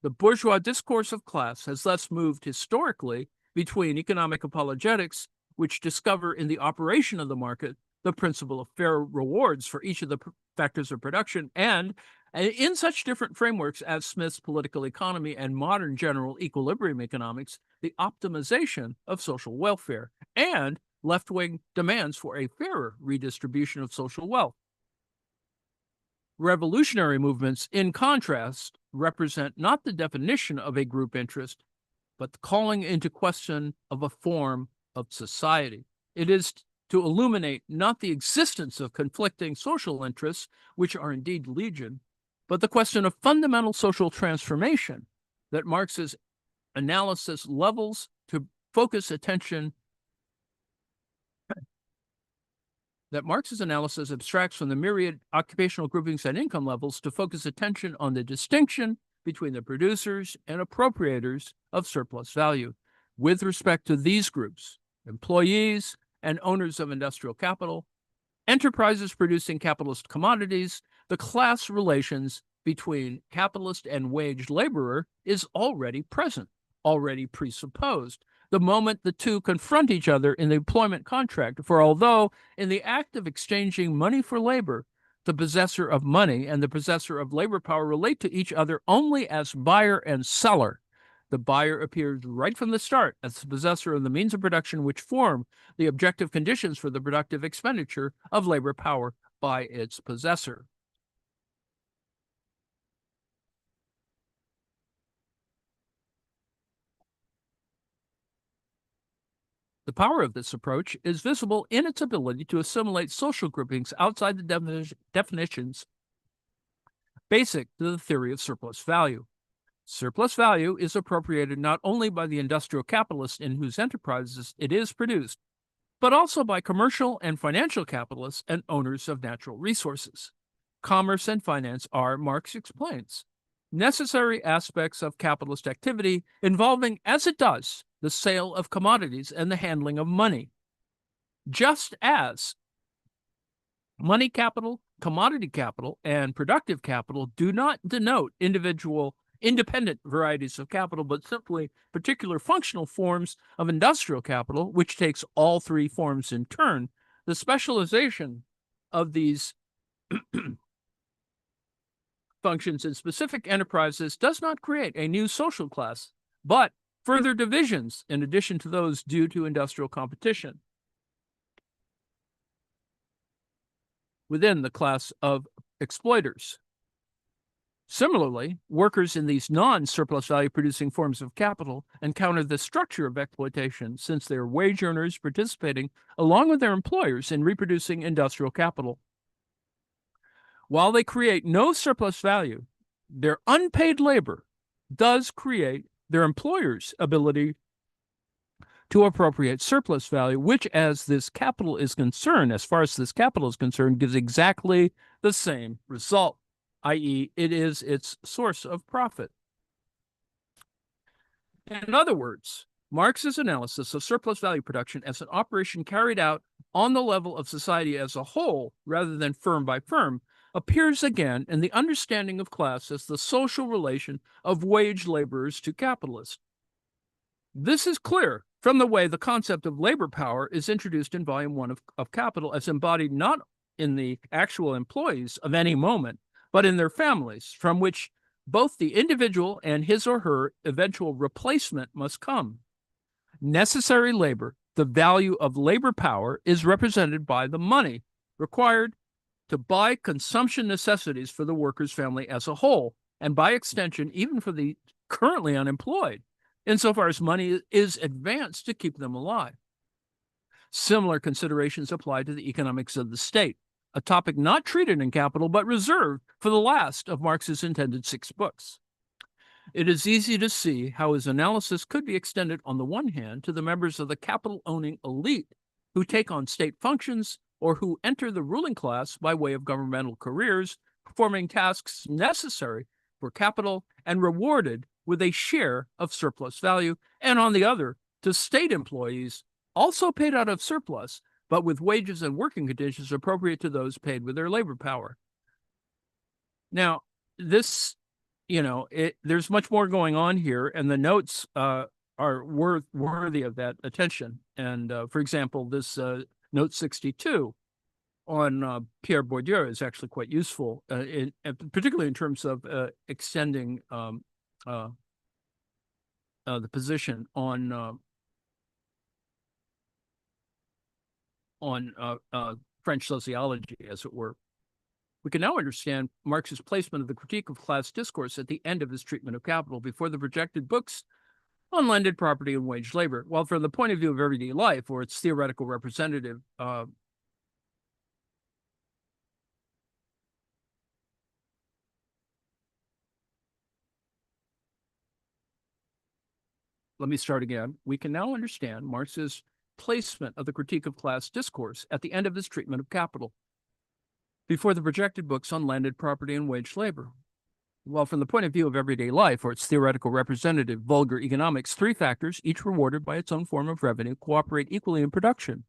The bourgeois discourse of class has thus moved historically between economic apologetics, which discover in the operation of the market the principle of fair rewards for each of the factors of production, and in such different frameworks as Smith's political economy and modern general equilibrium economics, the optimization of social welfare, and left-wing demands for a fairer redistribution of social wealth. Revolutionary movements, in contrast, represent not the definition of a group interest, but the calling into question of a form of society. It is to illuminate not the existence of conflicting social interests, which are indeed legion, but the question of fundamental social transformation that Marx's analysis levels to focus attention, that Marx's analysis abstracts from the myriad occupational groupings and income levels to focus attention on the distinction between the producers and appropriators of surplus value with respect to these groups: employees and owners of industrial capital, enterprises producing capitalist commodities. The class relations between capitalist and wage laborer is already present, already presupposed, the moment the two confront each other in the employment contract. For although in the act of exchanging money for labor, the possessor of money and the possessor of labor power relate to each other only as buyer and seller, the buyer appears right from the start as the possessor of the means of production which form the objective conditions for the productive expenditure of labor power by its possessor. The power of this approach is visible in its ability to assimilate social groupings outside the definitions basic to the theory of surplus value. Surplus value is appropriated not only by the industrial capitalist in whose enterprises it is produced, but also by commercial and financial capitalists and owners of natural resources. Commerce and finance are, Marx explains, necessary aspects of capitalist activity involving, as it does, the sale of commodities and the handling of money. Just as money capital, commodity capital, and productive capital do not denote independent varieties of capital, but simply particular functional forms of industrial capital, which takes all three forms in turn, the specialization of these functions in specific enterprises does not create a new social class, but further divisions in addition to those due to industrial competition within the class of exploiters. Similarly, workers in these non-surplus value producing forms of capital encounter the structure of exploitation, since they are wage earners participating along with their employers in reproducing industrial capital. While they create no surplus value, their unpaid labor does create their employer's ability to appropriate surplus value, which, as this capital is concerned, gives exactly the same result, i.e., it is its source of profit. In other words, Marx's analysis of surplus value production as an operation carried out on the level of society as a whole, rather than firm by firm, appears again in the understanding of class as the social relation of wage laborers to capitalists. This is clear from the way the concept of labor power is introduced in Volume 1 of Capital, as embodied not in the actual employees of any moment, but in their families, from which both the individual and his or her eventual replacement must come. Necessary labor, the value of labor power, is represented by the money required to buy consumption necessities for the worker's family as a whole, and by extension, even for the currently unemployed, insofar as money is advanced to keep them alive. Similar considerations apply to the economics of the state, a topic not treated in Capital, but reserved for the last of Marx's intended 6 books. It is easy to see how his analysis could be extended, on the one hand, to the members of the capital-owning elite, who take on state functions, or who enter the ruling class by way of governmental careers, performing tasks necessary for capital and rewarded with a share of surplus value, and on the other, to state employees, also paid out of surplus, but with wages and working conditions appropriate to those paid with their labor power. Now, this, there's much more going on here, and the notes are worthy of that attention. And for example, this note 62 on Pierre Bourdieu is actually quite useful, particularly in terms of extending the position on French sociology, as it were. We can now understand Marx's placement of the critique of class discourse at the end of his treatment of capital before the projected books on landed property and wage labor. While from the point of view of everyday life, or its theoretical representative, let me start again. We can now understand Marx's placement of the critique of class discourse at the end of his treatment of capital before the projected books on landed property and wage labor. While from the point of view of everyday life, or its theoretical representative, vulgar economics, three factors, each rewarded by its own form of revenue, cooperate equally in production.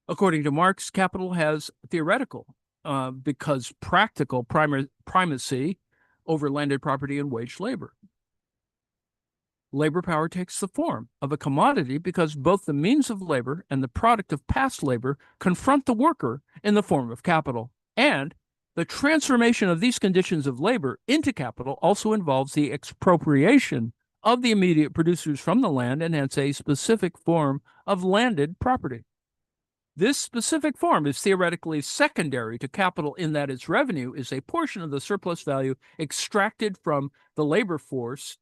According to Marx, capital has theoretical, because practical primacy over landed property and wage labor. Labor power takes the form of a commodity because both the means of labor and the product of past labor confront the worker in the form of capital. And the transformation of these conditions of labor into capital also involves the expropriation of the immediate producers from the land, and hence a specific form of landed property. This specific form is theoretically secondary to capital in that its revenue is a portion of the surplus value extracted from the labor force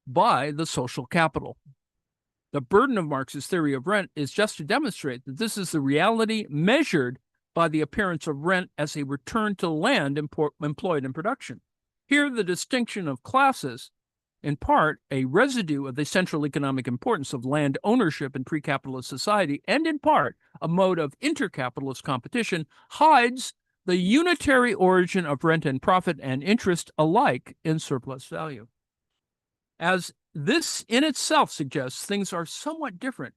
by the social capital. The burden of Marx's theory of rent is just to demonstrate that this is the reality measured by the appearance of rent as a return to land employed in production. Here, the distinction of classes, in part a residue of the central economic importance of land ownership in pre-capitalist society, and in part a mode of intercapitalist competition, hides the unitary origin of rent and profit and interest alike in surplus value. As this in itself suggests, things are somewhat different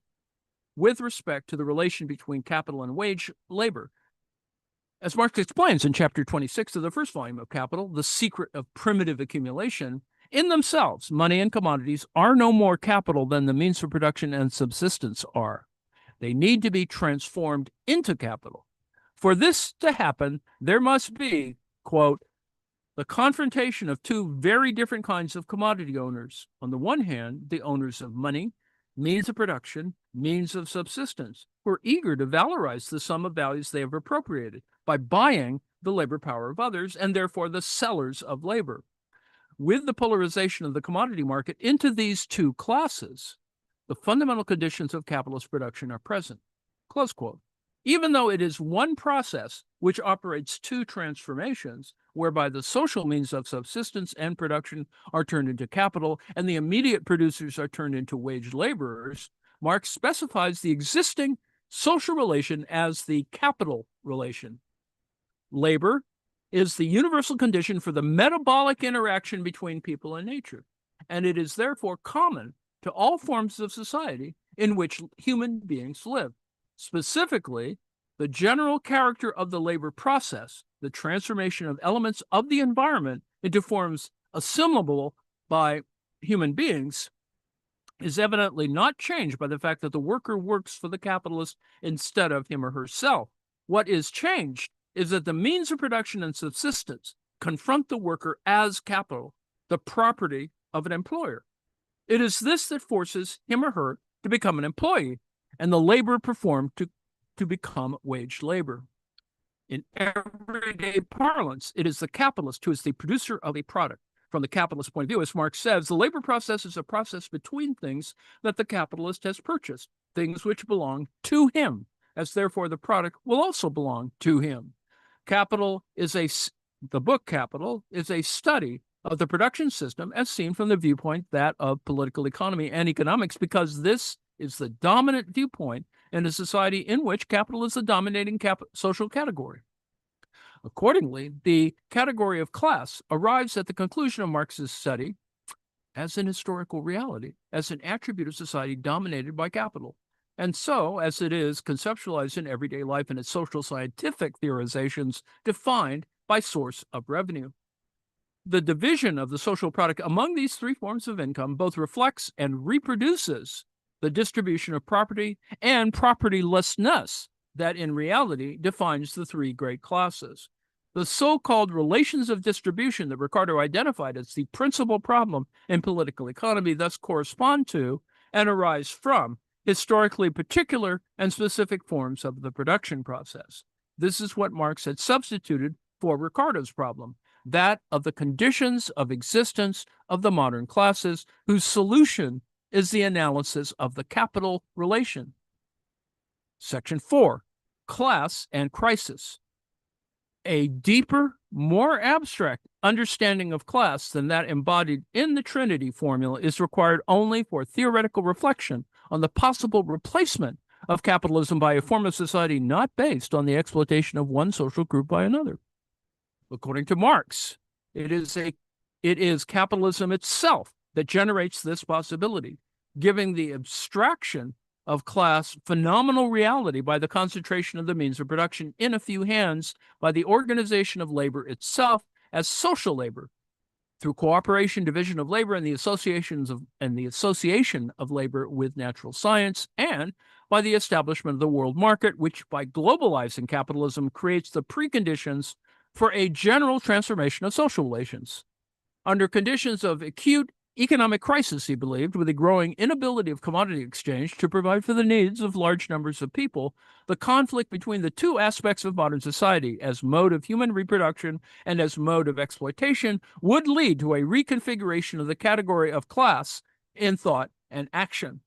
with respect to the relation between capital and wage labor. As Marx explains in chapter 26 of the first volume of Capital, The Secret of Primitive Accumulation, in themselves, money and commodities are no more capital than the means of production and subsistence are. They need to be transformed into capital. For this to happen, there must be, quote, the confrontation of two very different kinds of commodity owners. On the one hand, the owners of money, means of production, means of subsistence, who are eager to valorize the sum of values they have appropriated by buying the labor power of others, and therefore the sellers of labor. With the polarization of the commodity market into these two classes, the fundamental conditions of capitalist production are present. Close quote. Even though it is one process which operates two transformations, whereby the social means of subsistence and production are turned into capital and the immediate producers are turned into wage laborers, Marx specifies the existing social relation as the capital relation. Labor is the universal condition for the metabolic interaction between people and nature, and it is therefore common to all forms of society in which human beings live. Specifically, the general character of the labor process, the transformation of elements of the environment into forms assimilable by human beings, is evidently not changed by the fact that the worker works for the capitalist instead of him or herself. What is changed is that the means of production and subsistence confront the worker as capital, the property of an employer. It is this that forces him or her to become an employee, and the labor performed to become wage labor. In everyday parlance, it is the capitalist who is the producer of a product. From the capitalist point of view, as Marx says, the labor process is a process between things that the capitalist has purchased, things which belong to him, as therefore the product will also belong to him. The book Capital is a study of the production system as seen from the viewpoint that of political economy and economics, because this is the dominant viewpoint in a society in which capital is the dominating social category. Accordingly, the category of class arrives at the conclusion of Marx's study as an historical reality, as an attribute of society dominated by capital. And so, as it is conceptualized in everyday life in its social scientific theorizations, defined by source of revenue. The division of the social product among these three forms of income both reflects and reproduces the distribution of property and propertylessness that in reality defines the three great classes. The so-called relations of distribution that Ricardo identified as the principal problem in political economy thus correspond to and arise from historically particular and specific forms of the production process. This is what Marx had substituted for Ricardo's problem, that of the conditions of existence of the modern classes, whose solution is the analysis of the capital relation. Section 4, Class and Crisis. A deeper, more abstract understanding of class than that embodied in the Trinity formula is required only for theoretical reflection on the possible replacement of capitalism by a form of society not based on the exploitation of one social group by another. According to Marx, it is capitalism itself that generates this possibility, giving the abstraction of class phenomenal reality by the concentration of the means of production in a few hands, by the organization of labor itself as social labor, through cooperation, division of labor, and the association of labor with natural science, and by the establishment of the world market, which, by globalizing capitalism, creates the preconditions for a general transformation of social relations. Under conditions of acute economic crisis, he believed, with a growing inability of commodity exchange to provide for the needs of large numbers of people, the conflict between the two aspects of modern society, as mode of human reproduction and as mode of exploitation, would lead to a reconfiguration of the category of class in thought and action.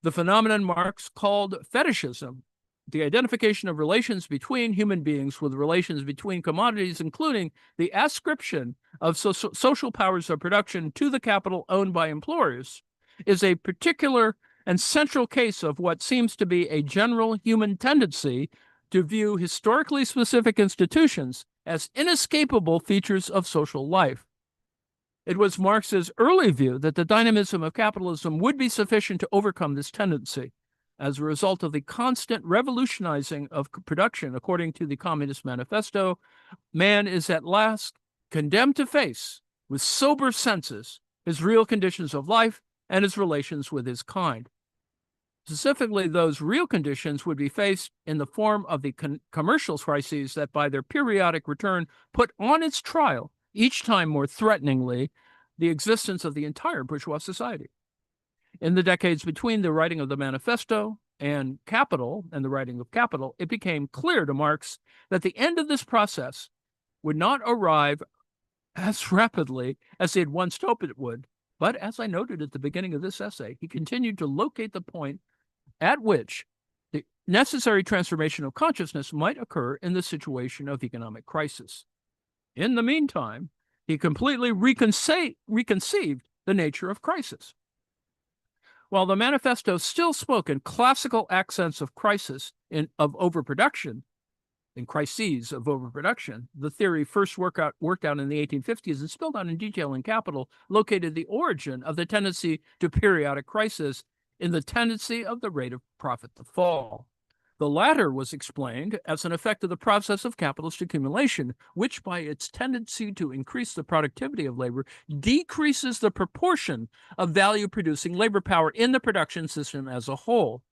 The phenomenon Marx called fetishism, the identification of relations between human beings with relations between commodities, including the ascription of social powers of production to the capital owned by employers, is a particular and central case of what seems to be a general human tendency to view historically specific institutions as inescapable features of social life. It was Marx's early view that the dynamism of capitalism would be sufficient to overcome this tendency. As a result of the constant revolutionizing of production, according to the Communist Manifesto, man is at last condemned to face, with sober senses, his real conditions of life and his relations with his kind. Specifically, those real conditions would be faced in the form of the commercial crises that, by their periodic return, put on its trial, each time more threateningly, the existence of the entire bourgeois society. In the decades between the writing of the Manifesto and the writing of Capital, it became clear to Marx that the end of this process would not arrive as rapidly as he had once hoped it would. But as I noted at the beginning of this essay, he continued to locate the point at which the necessary transformation of consciousness might occur in the situation of economic crisis. In the meantime, he completely reconceived the nature of crisis. While the Manifesto still spoke in classical accents of crisis, of overproduction, in crises of overproduction, the theory first worked out in the 1850s and spelled out in detail in Capital, located the origin of the tendency to periodic crisis in the tendency of the rate of profit to fall. The latter was explained as an effect of the process of capitalist accumulation, which, by its tendency to increase the productivity of labor, decreases the proportion of value-producing labor power in the production system as a whole.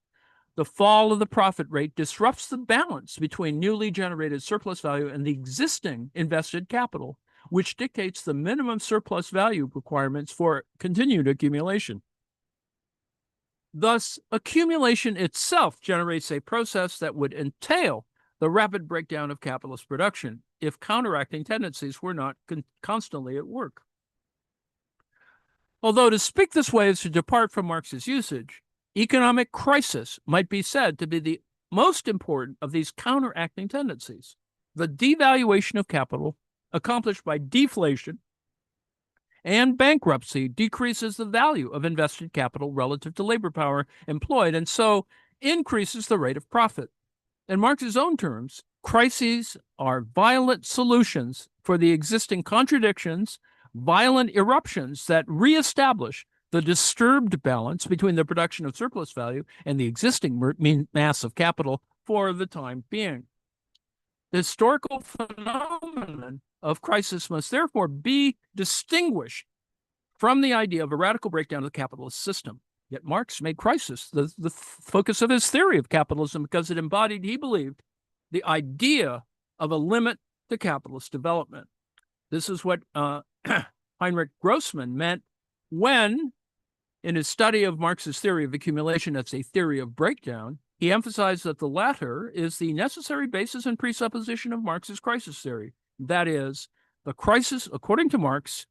The fall of the profit rate disrupts the balance between newly generated surplus value and the existing invested capital, which dictates the minimum surplus value requirements for continued accumulation. Thus, accumulation itself generates a process that would entail the rapid breakdown of capitalist production if counteracting tendencies were not constantly at work. Although to speak this way is to depart from Marx's usage, economic crisis might be said to be the most important of these counteracting tendencies. The devaluation of capital, accomplished by deflation and bankruptcy, decreases the value of invested capital relative to labor power employed, and so increases the rate of profit. In Marx's own terms, crises are violent solutions for the existing contradictions, violent eruptions that reestablish the disturbed balance between the production of surplus value and the existing mass of capital for the time being. The historical phenomenon of crisis must therefore be distinguished from the idea of a radical breakdown of the capitalist system. Yet Marx made crisis the focus of his theory of capitalism because it embodied, he believed, the idea of a limit to capitalist development. This is what Heinrich Grossman meant when, in his study of Marx's theory of accumulation as a theory of breakdown, he emphasized that the latter is the necessary basis and presupposition of Marx's crisis theory. That is, the crisis, according to Marx,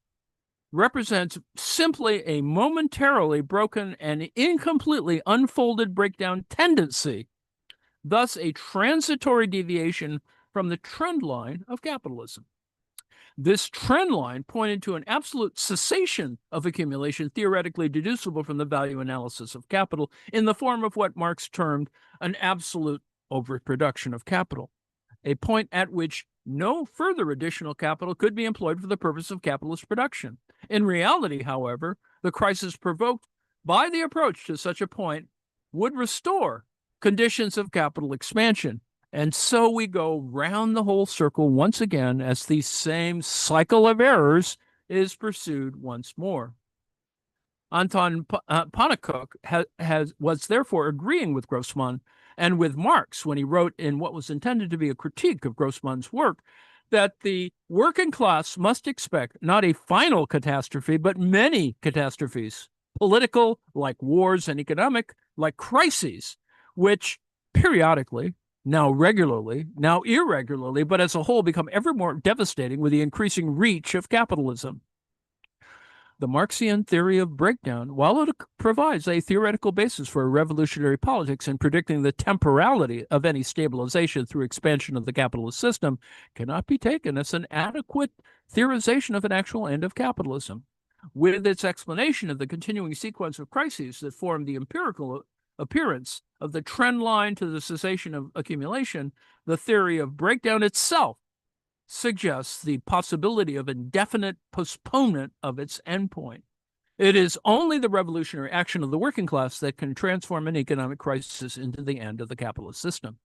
represents simply a momentarily broken and incompletely unfolded breakdown tendency, thus a transitory deviation from the trend line of capitalism. This trend line pointed to an absolute cessation of accumulation, theoretically deducible from the value analysis of capital, in the form of what Marx termed an absolute overproduction of capital, a point at which no further additional capital could be employed for the purpose of capitalist production. In reality, however, the crisis provoked by the approach to such a point would restore conditions of capital expansion. And so we go round the whole circle once again as the same cycle of errors is pursued once more. Anton Pannekoek was therefore agreeing with Grossman and with Marx when he wrote in what was intended to be a critique of Grossman's work that the working class must expect not a final catastrophe, but many catastrophes, political, like wars, and economic, like crises, which periodically, now regularly, now irregularly, but as a whole become ever more devastating with the increasing reach of capitalism. The Marxian theory of breakdown, while it provides a theoretical basis for revolutionary politics in predicting the temporality of any stabilization through expansion of the capitalist system, cannot be taken as an adequate theorization of an actual end of capitalism. With its explanation of the continuing sequence of crises that form the empirical appearance of the trend line to the cessation of accumulation, the theory of breakdown itself suggests the possibility of indefinite postponement of its endpoint. It is only the revolutionary action of the working class that can transform an economic crisis into the end of the capitalist system.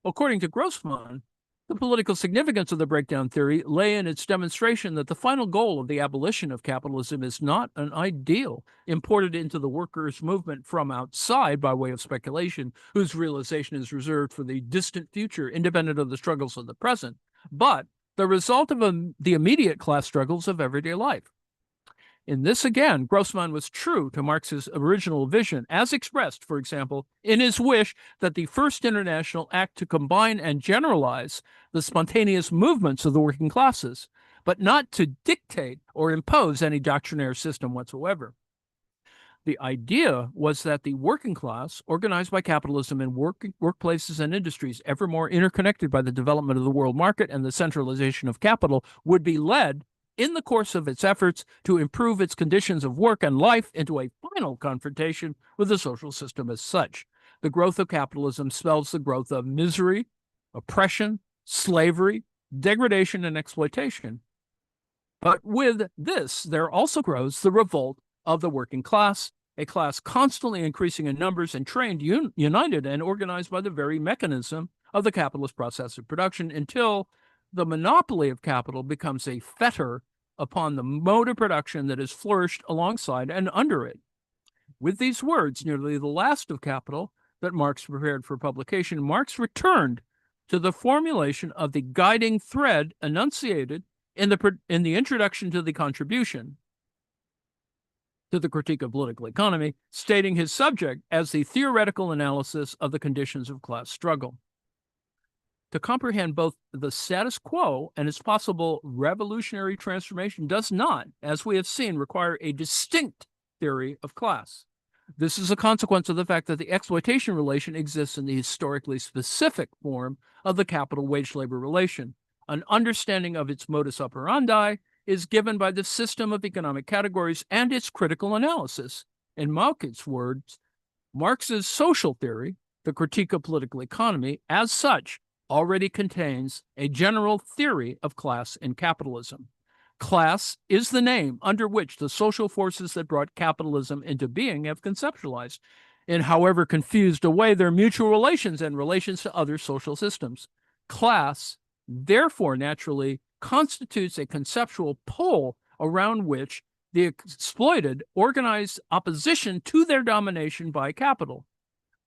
According to Grossman, the political significance of the breakdown theory lay in its demonstration that the final goal of the abolition of capitalism is not an ideal imported into the workers' movement from outside by way of speculation, whose realization is reserved for the distant future, independent of the struggles of the present, but the result of the immediate class struggles of everyday life. In this, again, Grossman was true to Marx's original vision, as expressed, for example, in his wish that the First International act to combine and generalize the spontaneous movements of the working classes, but not to dictate or impose any doctrinaire system whatsoever. The idea was that the working class, organized by capitalism in workplaces and industries ever more interconnected by the development of the world market and the centralization of capital, would be led in the course of its efforts to improve its conditions of work and life into a final confrontation with the social system as such. The growth of capitalism spells the growth of misery, oppression, slavery, degradation, and exploitation. But with this, there also grows the revolt of the working class, a class constantly increasing in numbers and trained, united, and organized by the very mechanism of the capitalist process of production until the monopoly of capital becomes a fetter upon the mode of production that has flourished alongside and under it. With these words, nearly the last of Capital that Marx prepared for publication, Marx returned to the formulation of the guiding thread enunciated in the introduction to the contribution to the Critique of Political Economy, stating his subject as the theoretical analysis of the conditions of class struggle. To comprehend both the status quo and its possible revolutionary transformation does not, as we have seen, require a distinct theory of class. This is a consequence of the fact that the exploitation relation exists in the historically specific form of the capital-wage-labor relation. An understanding of its modus operandi is given by the system of economic categories and its critical analysis. In Malkin's words, Marx's social theory The Critique of Political Economy, as such, already contains a general theory of class in capitalism. Class is the name under which the social forces that brought capitalism into being have conceptualized, in however confused a way, their mutual relations and relations to other social systems. Class, therefore, naturally constitutes a conceptual pole around which the exploited organize opposition to their domination by capital.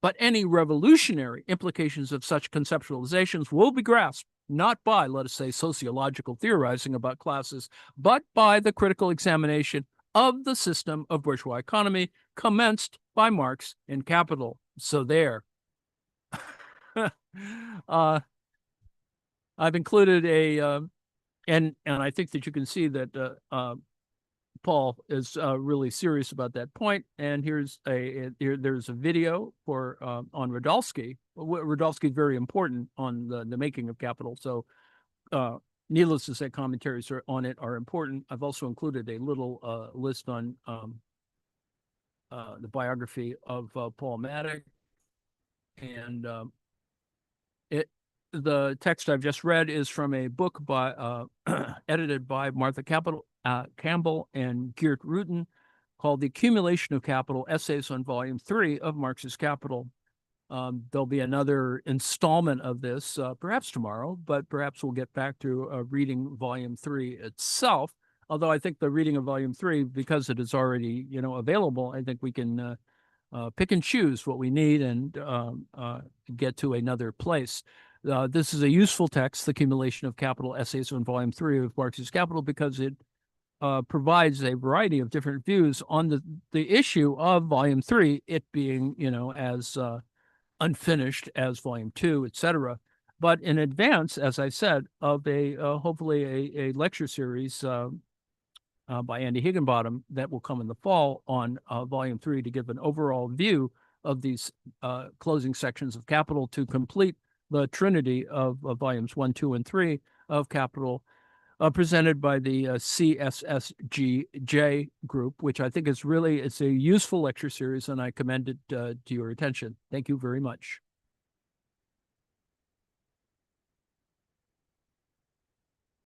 But any revolutionary implications of such conceptualizations will be grasped not by, let us say, sociological theorizing about classes, but by the critical examination of the system of bourgeois economy commenced by Marx in Capital. So there. I've included and I think that you can see that Paul is really serious about that point. And there's a video for on Radulski. Radulski is very important on the making of Capital. So needless to say, commentaries on it are important. I've also included a little list on the biography of Paul Mattick. And the text I've just read is from a book by edited by Martha Campbell and Geert Rutten called The Accumulation of Capital, Essays on Volume 3 of Marx's Capital. There'll be another installment of this, perhaps tomorrow, but perhaps we'll get back to reading Volume 3 itself. Although I think the reading of Volume 3, because it is already, available, I think we can pick and choose what we need and get to another place. This is a useful text, The Accumulation of Capital, Essays on Volume 3 of Marx's Capital, because it provides a variety of different views on the issue of Volume 3, it being, as unfinished as Volume 2, etc. But in advance, as I said, of hopefully a lecture series by Andy Higginbottom that will come in the fall on Volume 3 to give an overall view of these closing sections of Capital to complete the trinity of Volumes 1, 2, and 3 of Capital, presented by the CSSGJ group, which I think it's a useful lecture series, and I commend it to your attention. Thank you very much.